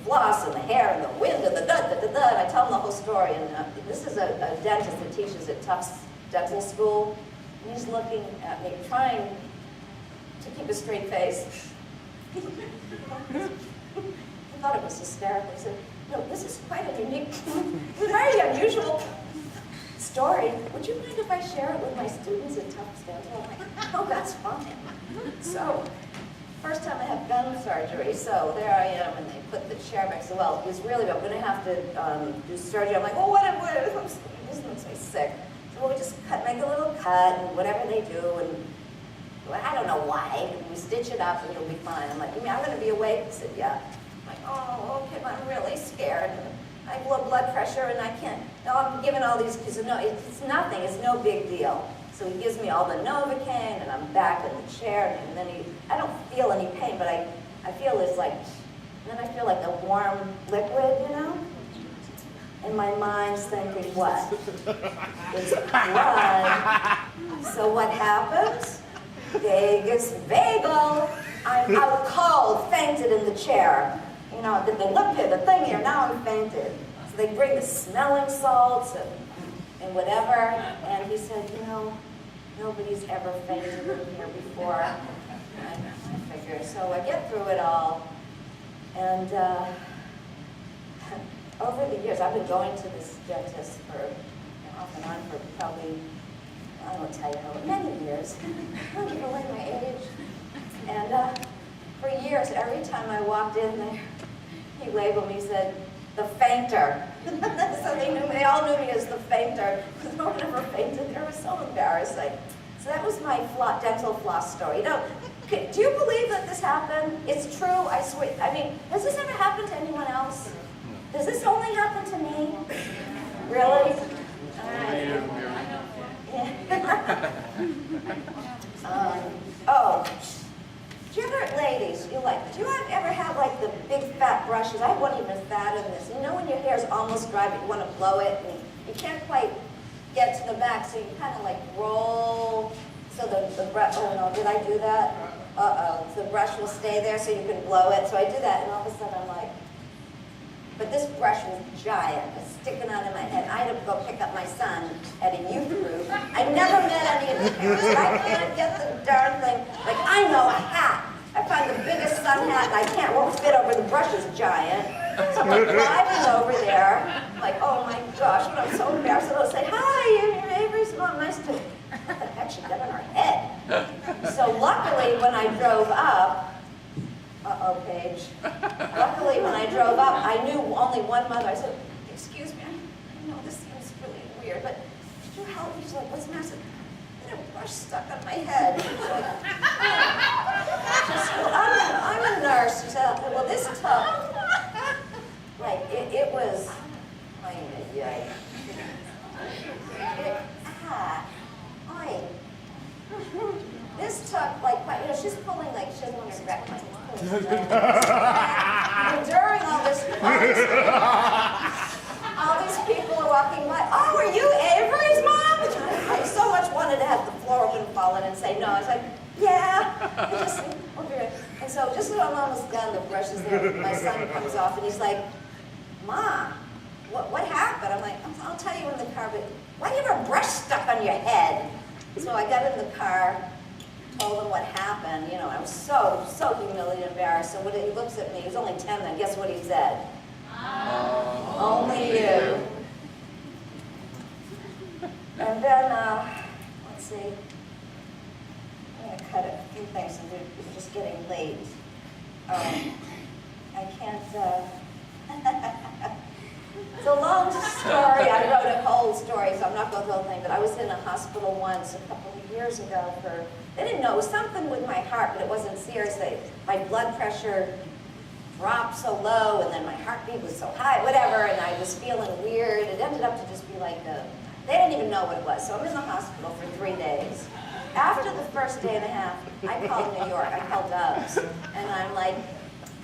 floss and the hair and the wind and the da-da-da-da, and I tell him the whole story. And this is a dentist that teaches at Tufts Dental School. And he's looking at me, trying to keep a straight face. He thought it was hysterical. He said, no, this is quite a unique, very unusual story. Would you mind if I share it with my students at Tufts Dental? I'm like, oh, that's fine. So, first time I had gum surgery, so there I am, and they put the chair back. So, well, it's really, I'm going to have to do surgery. I'm like, oh, what if this makes me sick. So we'll just make a little cut, and whatever they do, and well, I don't know why. We stitch it up, and you'll be fine. I'm like, you mean I'm going to be awake? He said, yeah. I'm like, oh, okay, but I'm really scared. I have low blood pressure, and I can't. No, I'm giving all these, because no, it's nothing. It's no big deal. So he gives me all the Novocaine, and I'm back in the chair, and then I don't feel any pain, but I feel it's like, and then I feel like a warm liquid, you know? And my mind's thinking, what? It's blood. So what happens? Vagus vagal. I'm out cold, fainted in the chair. You know, the lip here, the thing here, now I'm fainted. So they bring the smelling salts and whatever, and he said, you know, nobody's ever fainted in here before. I figure, so I get through it all, and over the years, I've been going to this dentist for, off and on for probably I won't tell you how many years. I don't give away my age. And for years, every time I walked in there, he labeled me, he said, the fainter. So they all knew me as the fainter, because no one ever fainted there. It was so embarrassing. So that was my dental floss story. You know, do you believe that this happened? It's true, I swear. I mean, has this ever happened to anyone else? Does this only happen to me? Really? All right. Yeah. Oh. Do you ever, ladies, do you ever have like the big fat brushes? I have one even fatter than this. You know when your hair's almost dry but you want to blow it and you can't quite get to the back, so you kind of like roll so the brush, oh no, did I do that? Uh-oh, so the brush will stay there so you can blow it. So I do that and all of a sudden I'm like, but this brush was giant. It's sticking out of my head. I had to go pick up my son at a youth group. I never met any of the parents. I can't get the darn thing. Like, I know a hat. I find the biggest sun hat, and I won't fit over the brush is giant. So I'm driving over there, like, oh my gosh, and I'm so embarrassed. And I'll say, hi, you're Avery's mom. Nice to, what the heck, she got on her head. So luckily, when I drove up, uh-oh, Paige. Luckily, when I drove up, I knew only one mother. I said, excuse me, I know this seems really weird, but could you help me? She's like, what's the matter? I said, I had a brush stuck on my head. She's like, well, I'm a nurse. She said, well, this took, like, it was, this took, like, you know, she's pulling, like, she doesn't want to wreck my and during all these people are walking by, oh, are you Avery's mom? I so much wanted to have the floor open and fall in and say no. I was like, yeah. And so just when I'm almost done, the brush is there, my son comes off and he's like, Mom, what happened? I'm like, I'll tell you in the car, but why do you have a brush stuck on your head? So I got in the car, told him what happened. You know, I was so humiliated and embarrassed. So when he looks at me, he was only 10 then, guess what he said? Only you. And then, let's see. I'm going to cut a few things and it's just getting late. I can't, it's a long story. I wrote a whole story, so I'm not going to the whole thing, but I was in a hospital once a couple of years ago for, they didn't know, it was something with my heart, but it wasn't serious. My blood pressure dropped so low, and then my heartbeat was so high, whatever, and I was feeling weird. It ended up to just be like they didn't even know what it was. So I'm in the hospital for 3 days. After the first day and a half, I called New York, I called Dubs, and I'm like,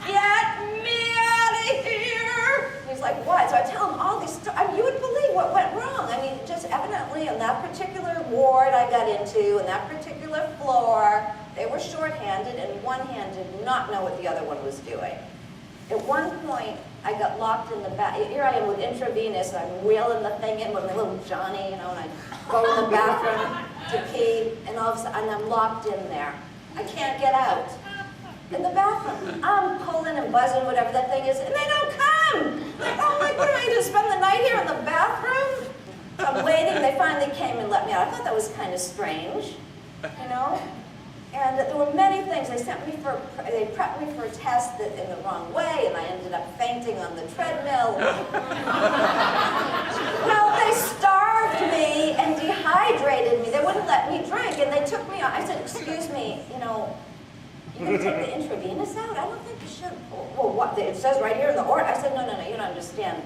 get me out of here! And he's like, what? So I tell him all these stories. I mean, you would believe what went wrong. I mean, just evidently in that particular ward I got into, in that particular floor, they were short-handed, and one hand did not know what the other one was doing. At one point, I got locked in the back. Here I am with intravenous, and I'm wheeling the thing in with my little Johnny, you know, and I go in the bathroom to pee, and all of a sudden, I'm locked in there. I can't get out. In the bathroom. I'm pulling and buzzing, whatever that thing is, and they don't come! Like, oh my, what am I going to spend the night here in the bathroom? So I'm waiting, they finally came and let me out. I thought that was kind of strange, you know? And there were many things. They prepped me for a test in the wrong way, and I ended up fainting on the treadmill. Well, they starved me and dehydrated me. They wouldn't let me drink, and they took me out. I said, excuse me, you know, you can take the intravenous out? I don't think you should. Well, what? It says right here in the order. I said, no, you don't understand.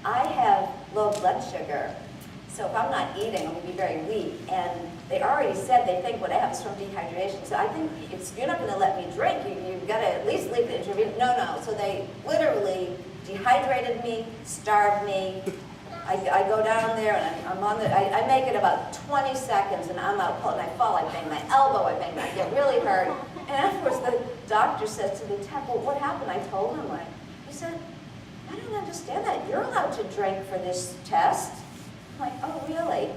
I have low blood sugar. So if I'm not eating, I'm going to be very weak. And they already said they think what I have is from dehydration. So I think if you're not going to let me drink, you've got to at least leave the intravenous. No. So they literally dehydrated me, starved me. I go down there and I'm on I make it about 20 seconds and I'm out cold and I fall, I bang my elbow, I get really hurt. And afterwards the doctor says to the tech, well, what happened? I told him, he said, I don't understand that. You're allowed to drink for this test. I'm like, oh, really?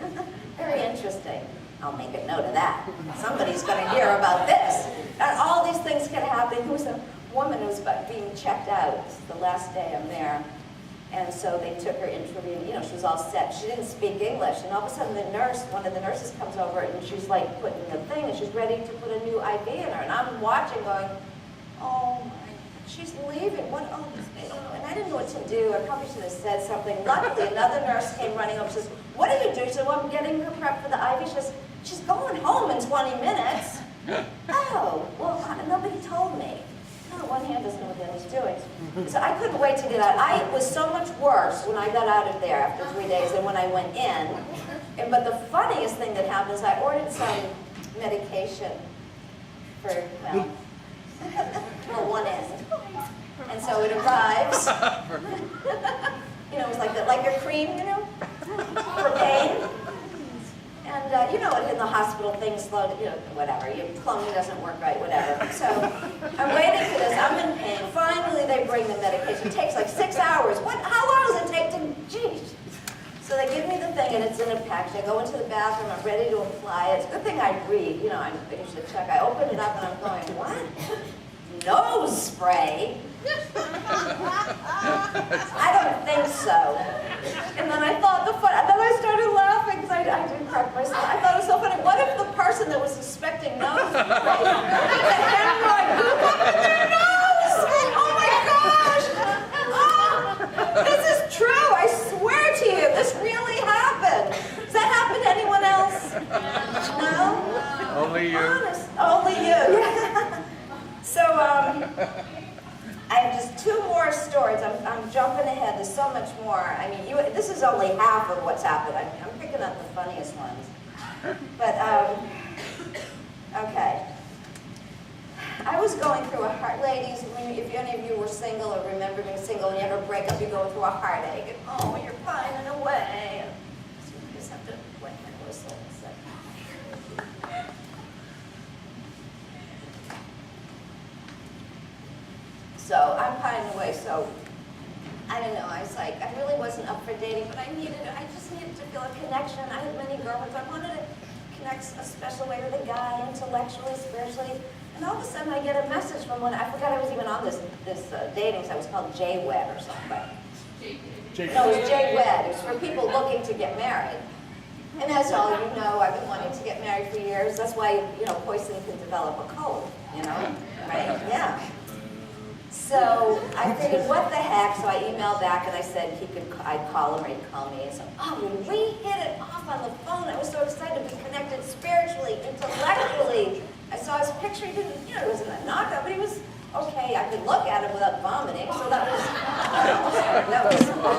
Very interesting. I'll make a note of that. Somebody's going to hear about this. And all these things can happen. There was a woman who was being checked out. It's the last day I'm there. And so they took her intravenous, you know, she was all set. She didn't speak English. And all of a sudden the nurse, one of the nurses comes over and she's like putting the thing and she's ready to put a new IV in her. And I'm watching going, oh my, she's leaving. What, oh, I don't know. And I didn't know what to do. I probably should have said something. Luckily, another nurse came running up and says, what are you doing? She said, well, I'm getting her prepped for the IV. She says, she's going home in 20 minutes. Oh, well, nobody told me. No, one hand doesn't know what the other's doing. So I couldn't wait to get out. It was so much worse when I got out of there after 3 days than when I went in. But the funniest thing that happened is I ordered some medication for, well, one end. And so it arrives. You know, it was like a cream, you know, for pain. And you know, in the hospital, things slow, you know, whatever. Your cloning doesn't work right, whatever. So I'm waiting for this. I'm in pain. Finally, they bring the medication. It takes like 6 hours. How long does it take to, geez. So they give me the thing, and it's in a package. I go into the bathroom. I'm ready to apply it. It's a good thing I read. You know, I usually check. I open it up, and I'm going, what? Nose spray? I don't think so. And then I thought then I started laughing because I didn't correct myself. I thought it was so funny. What if the person that was suspecting nose spray had a hemorrhoid poop up in their nose? Oh my gosh! Oh, this is true. I swear to you, this really happened. Does that happen to anyone else? No? Only you. Honest. Only you. So, I have just 2 more stories. I'm jumping ahead. There's so much more. I mean, this is only half of what's happened. I'm picking up the funniest ones. But, okay. I was going through a heart, ladies, if any of you were single or remember being single and you ever break up, you go through a heartache. And, oh, you're pining away. So I just have to wet my whistle a second. So I'm pining away, so I don't know, I was like, I really wasn't up for dating, but I just needed to feel a connection. I had many girlfriends. I wanted to connect a special way with a guy, intellectually, spiritually. And all of a sudden I get a message from one, I forgot I was even on this dating site. It was called J-Wed or something. No, it was J-Wed. It was for people looking to get married. And as all you know, I've been wanting to get married for years. That's why, you know, Poison can develop a cold, you know, right? Yeah. So I figured, what the heck? So I emailed back and I said I'd call him or he'd call me. And so, we hit it off on the phone. I was so excited to be connected spiritually, intellectually. I saw his picture. He didn't, you know, it wasn't a knockout, but he was okay. I could look at him without vomiting, so that was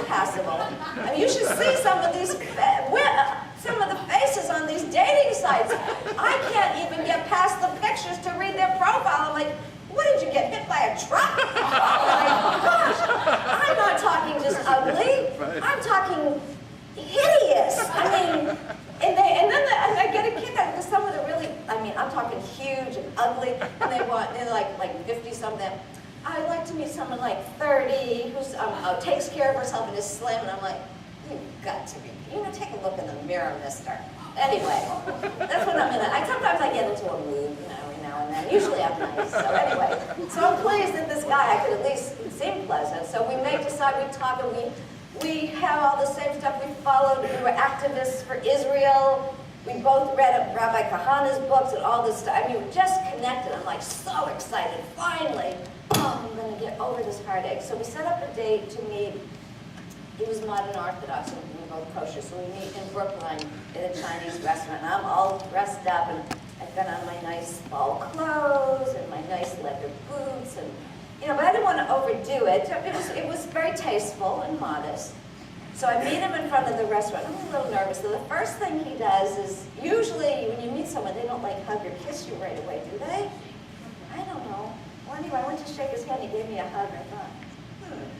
passable. I mean, you should see some of the faces on these dating sites. I can't even get past the pictures to read their profile. I'm like, what did you get hit by a truck? Oh my gosh! I'm not talking just ugly. I'm talking hideous. I mean, and I get a kick out of some of the really. I mean, I'm talking huge and ugly, and they're like 50 something. I'd like to meet someone like 30 who's takes care of herself and is slim, and I'm like, you've got to be. You know, take a look in the mirror, mister. Anyway, that's what I'm in. Sometimes I get into a mood, you know. And then usually I'm nice. So anyway, so I'm pleased that this guy, I could at least seem pleasant. So we decide, we talk, and we have all the same stuff. We followed, we were activists for Israel. We both read Rabbi Kahana's books and all this stuff. I mean, we just connected. I'm like so excited. Finally, I'm going to get over this heartache. So we set up a date to meet. He was modern Orthodox, and we were both kosher. So we meet in Brooklyn in a Chinese restaurant. And I'm all dressed up, and I've got on my nice fall clothes and my nice leather boots, and you know, but I didn't want to overdo it. It was very tasteful and modest. So I meet him in front of the restaurant. I'm a little nervous. So the first thing he does is, usually when you meet someone, they don't like hug or kiss you right away, do they? I don't know. Well, anyway, I went to shake his hand. He gave me a hug. I thought,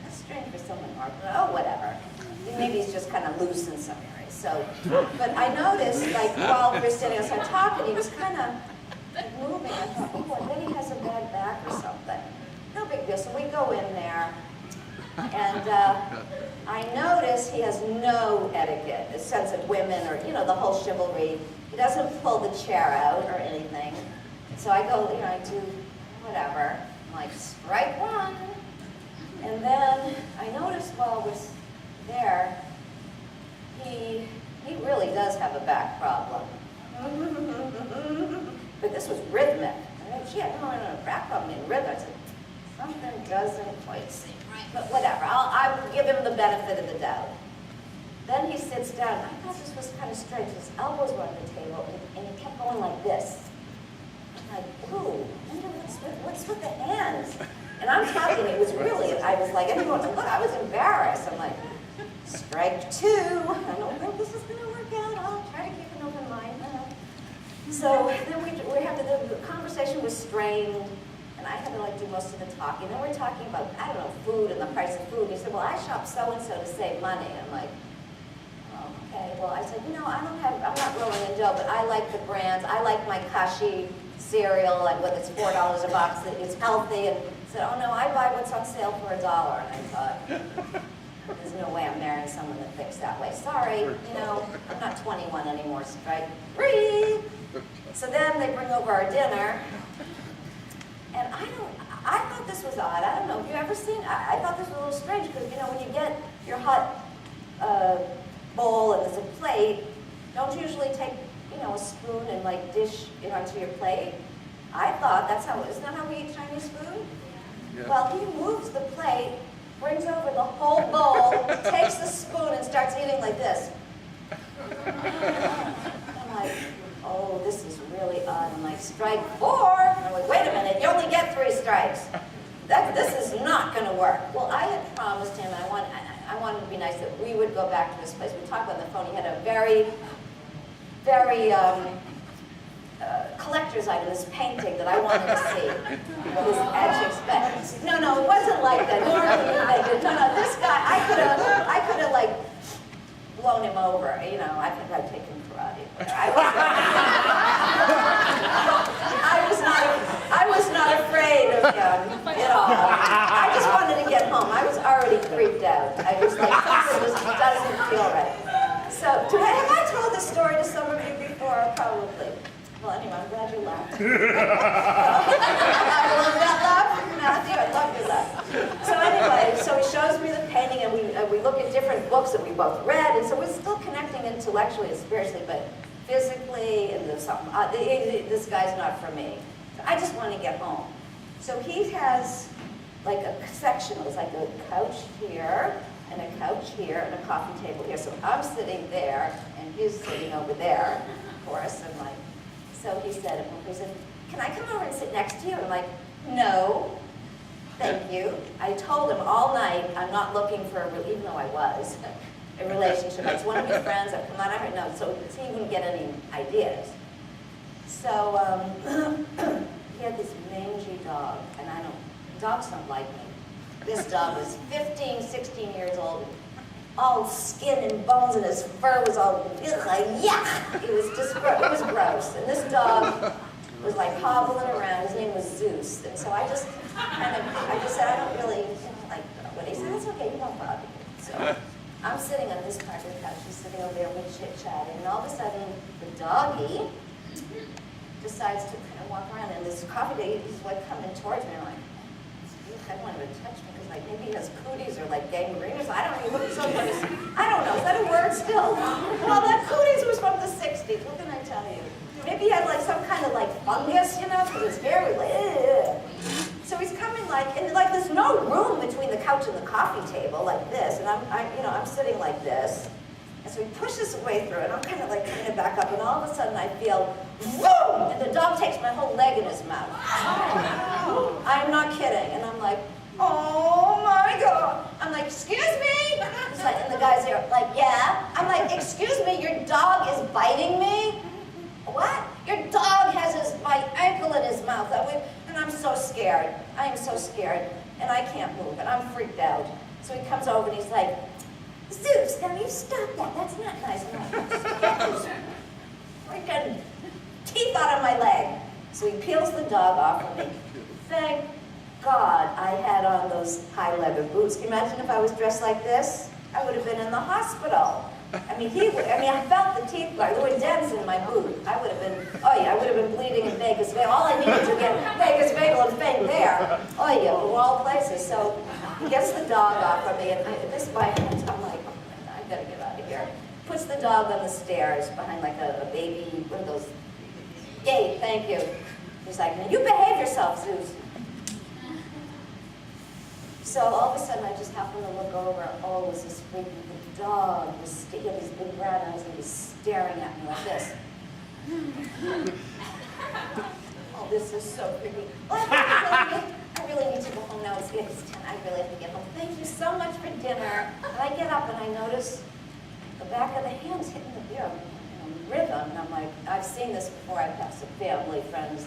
that's strange for someone. Oh, whatever. Maybe he's just kind of loose in some areas. So, but I noticed, like, while we were standing outside talking, he was kind of moving. I thought, oh, I bet he has a bad back or something. No big deal. So we go in there, and I notice he has no etiquette, a sense of women or, you know, the whole chivalry. He doesn't pull the chair out or anything. So I go, you know, I do whatever. I'm like, strike one. And then I noticed while we're there, he really does have a back problem. But this was rhythmic. I mean, she had no back problem in rhythm. I said, something doesn't quite seem right, but whatever. I will give him the benefit of the doubt. Then he sits down. I thought this was kind of strange. His elbows were on the table, and he kept going like this. I'm like, ooh, I wonder what's with the hands? And I'm talking, it was really, I was like, everyone, look, I was embarrassed. I'm like, strike two. I don't think this is going to work out. I'll try to keep an open mind. So then we had the conversation was strained, and I had to like do most of the talking. Then we're talking about, I don't know, food and the price of food. He said, well, I shop so-and-so to save money. I'm like, oh, okay. Well, I said, I'm not rolling in dough, but I like the brands. I like my Kashi cereal, like whether it's $4 a box, that it's healthy. And said, oh no, I buy what's on sale for $1. And I thought, there's no way I'm marrying someone that thinks that way. Sorry, I'm not 21 anymore, strike three. So then they bring over our dinner, and I thought this was odd. I don't know, have you ever seen, I thought this was a little strange, because when you get your hot bowl and there's a plate, don't you usually take, a spoon and like dish it onto your plate? I thought isn't that how we eat Chinese food? Yeah. Well, he moves the plate, brings over the whole bowl, takes the spoon and starts eating like this. I'm like, oh, this is really odd. I'm like, strike four. And I'm like, wait a minute, you only get 3 strikes. This is not going to work. Well, I had promised him, I wanted to be nice, that we would go back to his place. We talked on the phone. He had a very, very collector's item, this painting that I wanted to see. This etch No, it wasn't like that. No, this guy, I could have like blown him over. I think I'd taken karate. I was not afraid of him at all. I just wanted to get home. I was already creeped out. I was like, something just doesn't feel right. So, have I told this story to some of you before? Probably. Well, anyway, I'm glad you laughed. I love that laugh, Matthew. I love your laugh. So anyway, so he shows me the painting, and we look at different books that we both read, and so we're still connecting intellectually and spiritually, but physically, and there's something. This guy's not for me. So I just want to get home. So he has like a section. It was like a couch here, and a couch here, and a coffee table here. So I'm sitting there, and he's sitting over there, of course, and like. So he said, can I come over and sit next to you? And I'm like, no, thank you. I told him all night, I'm not looking for, even though I was, a relationship. It's one of his friends. I've come out, I heard no, so he wouldn't get any ideas. So he had this mangy dog, and dogs don't like me. This dog was 15, 16 years old. All skin and bones, and his fur was all like yuck. It was just it was gross. And this dog was like hobbling around. His name was Zeus. And so I just said, I don't really like what he said. That's okay, you won't bother me. So I'm sitting on this part of the couch. He's sitting over there, we're chit-chatting, and all of a sudden the doggy decides to kind of walk around, and this coffee day, he's like coming towards me, and I'm like, I don't want him to touch me because like maybe he has cooties or like gangrene or something. I don't know. I don't know. Is that a word still? Well, that cooties was from the 60s. What can I tell you? Maybe he had like some kind of like fungus, because his hair was like, ugh. So he's coming and there's no room between the couch and the coffee table like this, and I'm sitting like this. And so he pushes his way through, and I'm kind of like coming back up, and all of a sudden I feel, boom! And the dog takes my whole leg in his mouth. I'm not kidding. And I'm like, oh my God. I'm like, excuse me? And the guy's there, like, yeah. I'm like, excuse me, your dog is biting me? What? Your dog has my ankle in his mouth. And I'm so scared. I am so scared. And I can't move, and I'm freaked out. So he comes over and he's like, Zeus, now you stop that. That's not nice. Freaking teeth out of my leg. So he peels the dog off of me. Thank God I had on those high leather boots. Can you imagine if I was dressed like this? I would have been in the hospital. I felt the teeth there were dents in my boot. I would have been bleeding in Vegas. All I needed to get Vegas bagel and faint there. Oh yeah, of all places. So he gets the dog off of me, and at this point, I'm like, gotta get out of here. Puts the dog on the stairs behind like a baby, one of those, gate, thank you. He's like, you behave yourself, Zeus. So all of a sudden I just happened to look over, oh, it was this big dog, he had these big brown eyes and he was staring at me like this. Oh, this is so creepy. Oh, I really need to go home now. It's 10. I really have to get home. Thank you so much for dinner. And I get up and I notice the back of the hands hitting the beer rhythm. And I'm like, I've seen this before. I've had some family friends.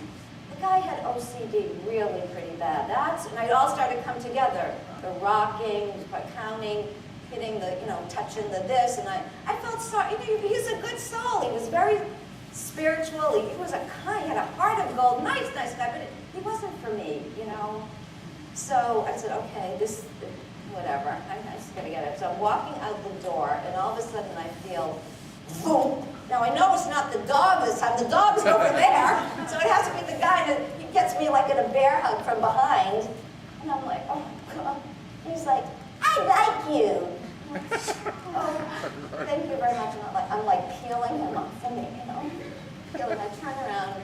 The guy had OCD really pretty bad. And it all started to come together. The rocking, counting, hitting the, touching the this. And I felt sorry. He's a good soul. He was very spiritual. He was he had a heart of gold. Nice guy, but he wasn't for me, So I said, okay, whatever. I just gotta get it. So I'm walking out the door, and all of a sudden I feel, boom. Now I know it's not the dog this time. The dog's over there, so it has to be the guy that he gets me like in a bear hug from behind, and I'm like, oh God. And he's like, I like you. I'm like, oh, thank you very much. And I'm like peeling him off of me, Peeling. I turn around.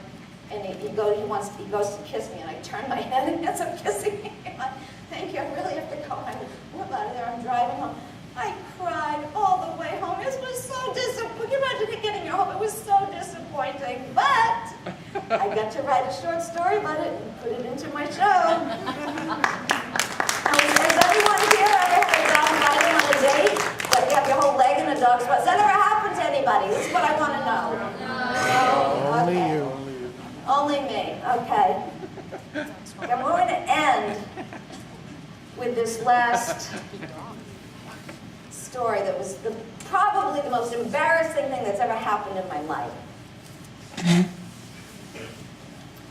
And he goes to kiss me, and I turn my head and ends up kissing me. I'm like, thank you, I really have to go. I'm out of there, I'm driving home. I cried all the way home. It was so disappointing. Can you imagine getting your home? It was so disappointing. But I got to write a short story about it and put it into my show. Has everyone here ever had a dog biting on a date? Like you have your whole leg in a dog's butt? Has that ever happened to anybody? This is what I want to know. No? Only Okay. you. Only me, okay. I'm going to end with this last story that was probably the most embarrassing thing that's ever happened in my life.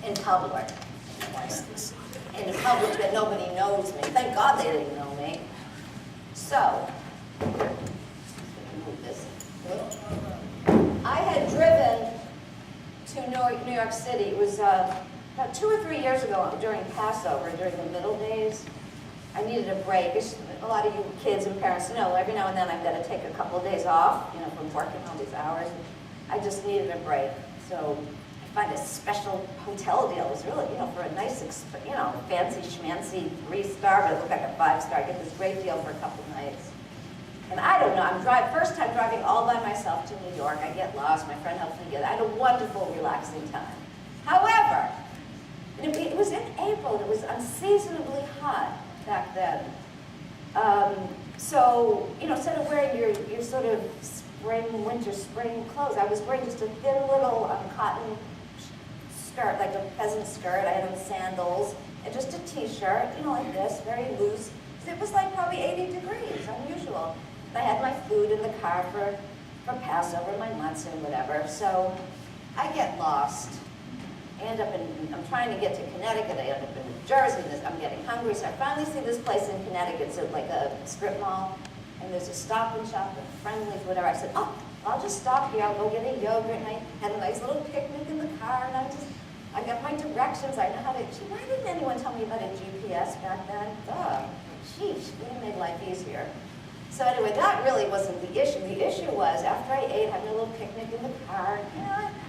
In public. In public that nobody knows me. Thank God they didn't know me. So, move this. I had driven to New York City. It was about 2 or 3 years ago during Passover, during the middle days. I needed a break. As a lot of you kids and parents know, every now and then I've got to take a couple of days off, from working all these hours. I just needed a break. So I find a special hotel deal. It was really, for a nice, fancy schmancy 3-star, but it looked like a 5-star. I get this great deal for a couple of nights. And I don't know, first time driving all by myself to New York. I get lost, my friend helps me get it. I had a wonderful, relaxing time. However, it was in April, it was unseasonably hot back then. So, instead of wearing your sort of winter, spring clothes, I was wearing just a thin little cotton skirt, like a peasant skirt. I had on sandals, and just a t-shirt, like this, very loose. It was like probably 80 degrees, unusual. I had my food in the car for Passover, my matzah and whatever. So I get lost. I'm trying to get to Connecticut. I end up in New Jersey. I'm getting hungry. So I finally see this place in Connecticut. It's like a strip mall. And there's a Stop and Shop and Friendly's, whatever. I said, oh, I'll just stop here. I'll go get a yogurt. And I had a nice little picnic in the car. And I got my directions. I know how to, why didn't anyone tell me about a GPS back then? Duh. Sheesh, it made life easier. So anyway, that really wasn't the issue. The issue was, after I ate, having a little picnic in the car,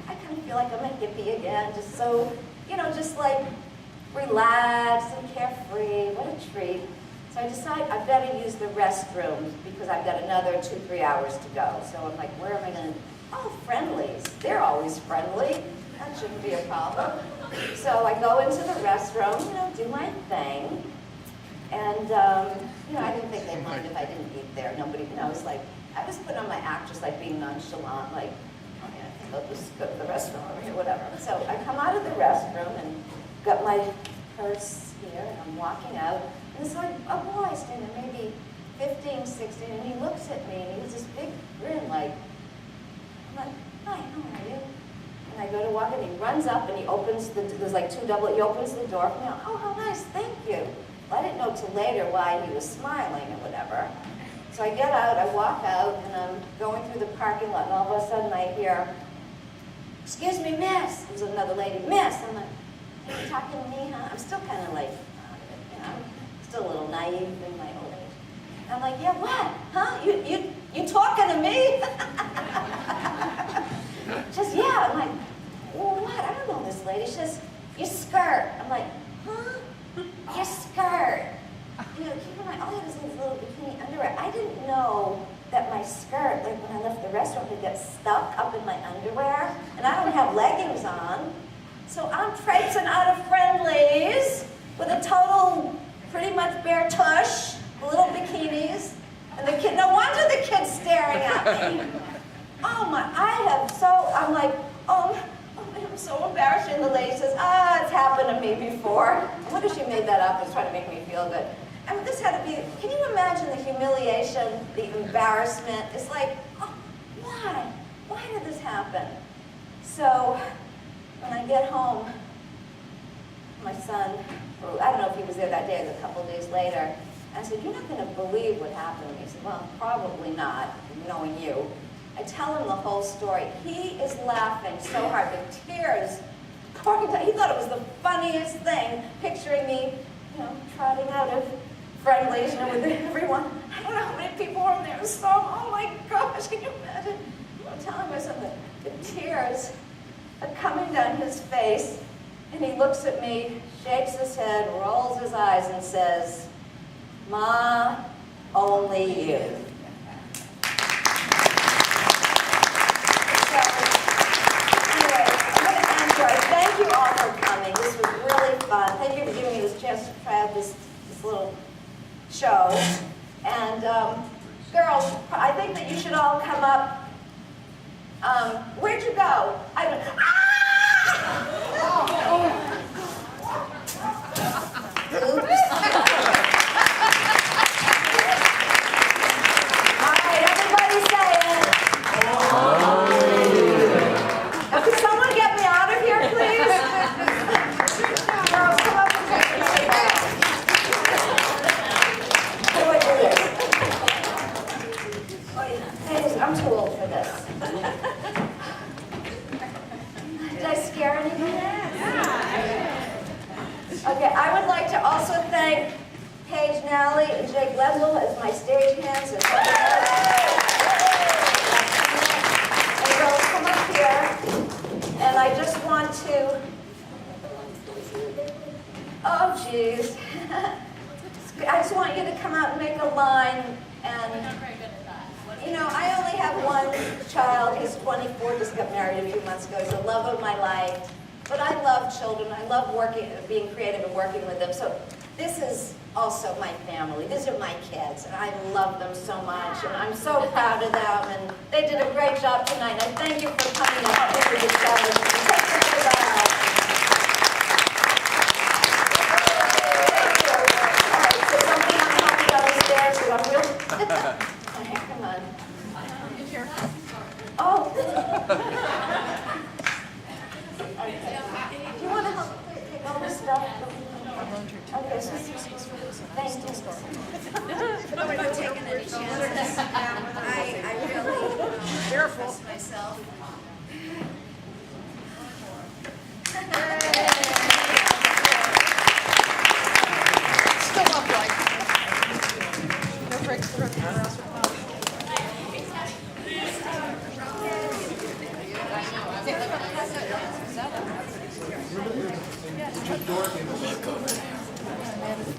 I kind of feel like I'm a hippie again, just so, just like relaxed and carefree. What a treat. So I decide I better use the restrooms because I've got another 2-3 hours to go. So I'm like, where am I going to? Oh, Friendly's. They're always friendly. That shouldn't be a problem. So I go into the restroom, do my thing. And, I didn't think they'd mind if I didn't eat there. Nobody, it was like, I was putting on my act just like being nonchalant, like, oh yeah, I think I'll just go to the restroom over here, whatever. So I come out of the restroom and got my purse here, and I'm walking out. And there's like a boy standing there, maybe 15, 16, and he looks at me, and he has this big grin, like, I'm like, hi, how are you? And I go to walk in, he runs up, and he opens there's like he opens the door for me. Oh, how nice, thank you. I didn't know till later why he was smiling or whatever. So I get out, I walk out, and I'm going through the parking lot, and all of a sudden I hear, excuse me, miss. There's another lady, miss. I'm like, are you talking to me, huh? I'm still kind of like, I'm still a little naive in my old age. I'm like, yeah, what? Huh? You You talking to me? Just, yeah. I'm like, well, what? I don't know this lady. She says, your skirt. I'm like, huh? Your skirt. You know, keep in mind, all I had was these little bikini underwear. I didn't know that my skirt, like when I left the restaurant, would get stuck up in my underwear. And I don't have leggings on. So I'm traipsing out of Friendly's with a total, pretty much bare tush, little bikinis. And the kid, no wonder the kid's staring at me. Oh my, I'm like, oh, I'm so embarrassed. And the lady says, it's happened to me before. I wonder if she made that up and was trying to make me feel good. I mean, this had to be, can you imagine the humiliation, the embarrassment? It's like, oh, why? Why did this happen? So, when I get home, my son, I don't know if he was there that day or a couple of days later, I said, you're not going to believe what happened to me. He said, well, probably not, knowing you. I tell him the whole story. He is laughing so hard, the tears pouring down. He thought it was the funniest thing, picturing me, trotting out of Friendly's, with everyone. I don't know how many people were in there. So, oh my gosh, can you imagine? I'm telling myself that the tears are coming down his face, and he looks at me, shakes his head, rolls his eyes, and says, Ma, only you. So, anyway, I'm going to end here. Thank you all for coming. This was really fun. Thank you for giving me this chance to try out this little show. And girls, I think that you should all come up. Where'd you go? I don't. Oops. All right, everybody say it. Now, could someone get me out of here, please? Girls, come up and take me. How do I do this? I'm too old for this. Did I scare anybody? Okay, I would like to also thank Paige Nally and Jake Wendell as my stagehands. And girls, come up here. And I just want to, oh geez. I just want you to come out and make a line. And I only have one child. He's 24, just got married a few months ago. He's the love of my life. But I love children. I love being creative and working with them. So this is also my family. These are my kids, and I love them so much. And I'm so proud of them. And they did a great job tonight. And I thank you for coming and helping me with this challenge. Thank you for that. All right, so something I'm helping down the stairs because I'm real. Okay, come on. Oh. Okay. Do you want to help take all this stuff? Okay, so thank you. I'm not taking any chances. I really careful myself. Still upright. No breaks for us. Just Dorothy in the back.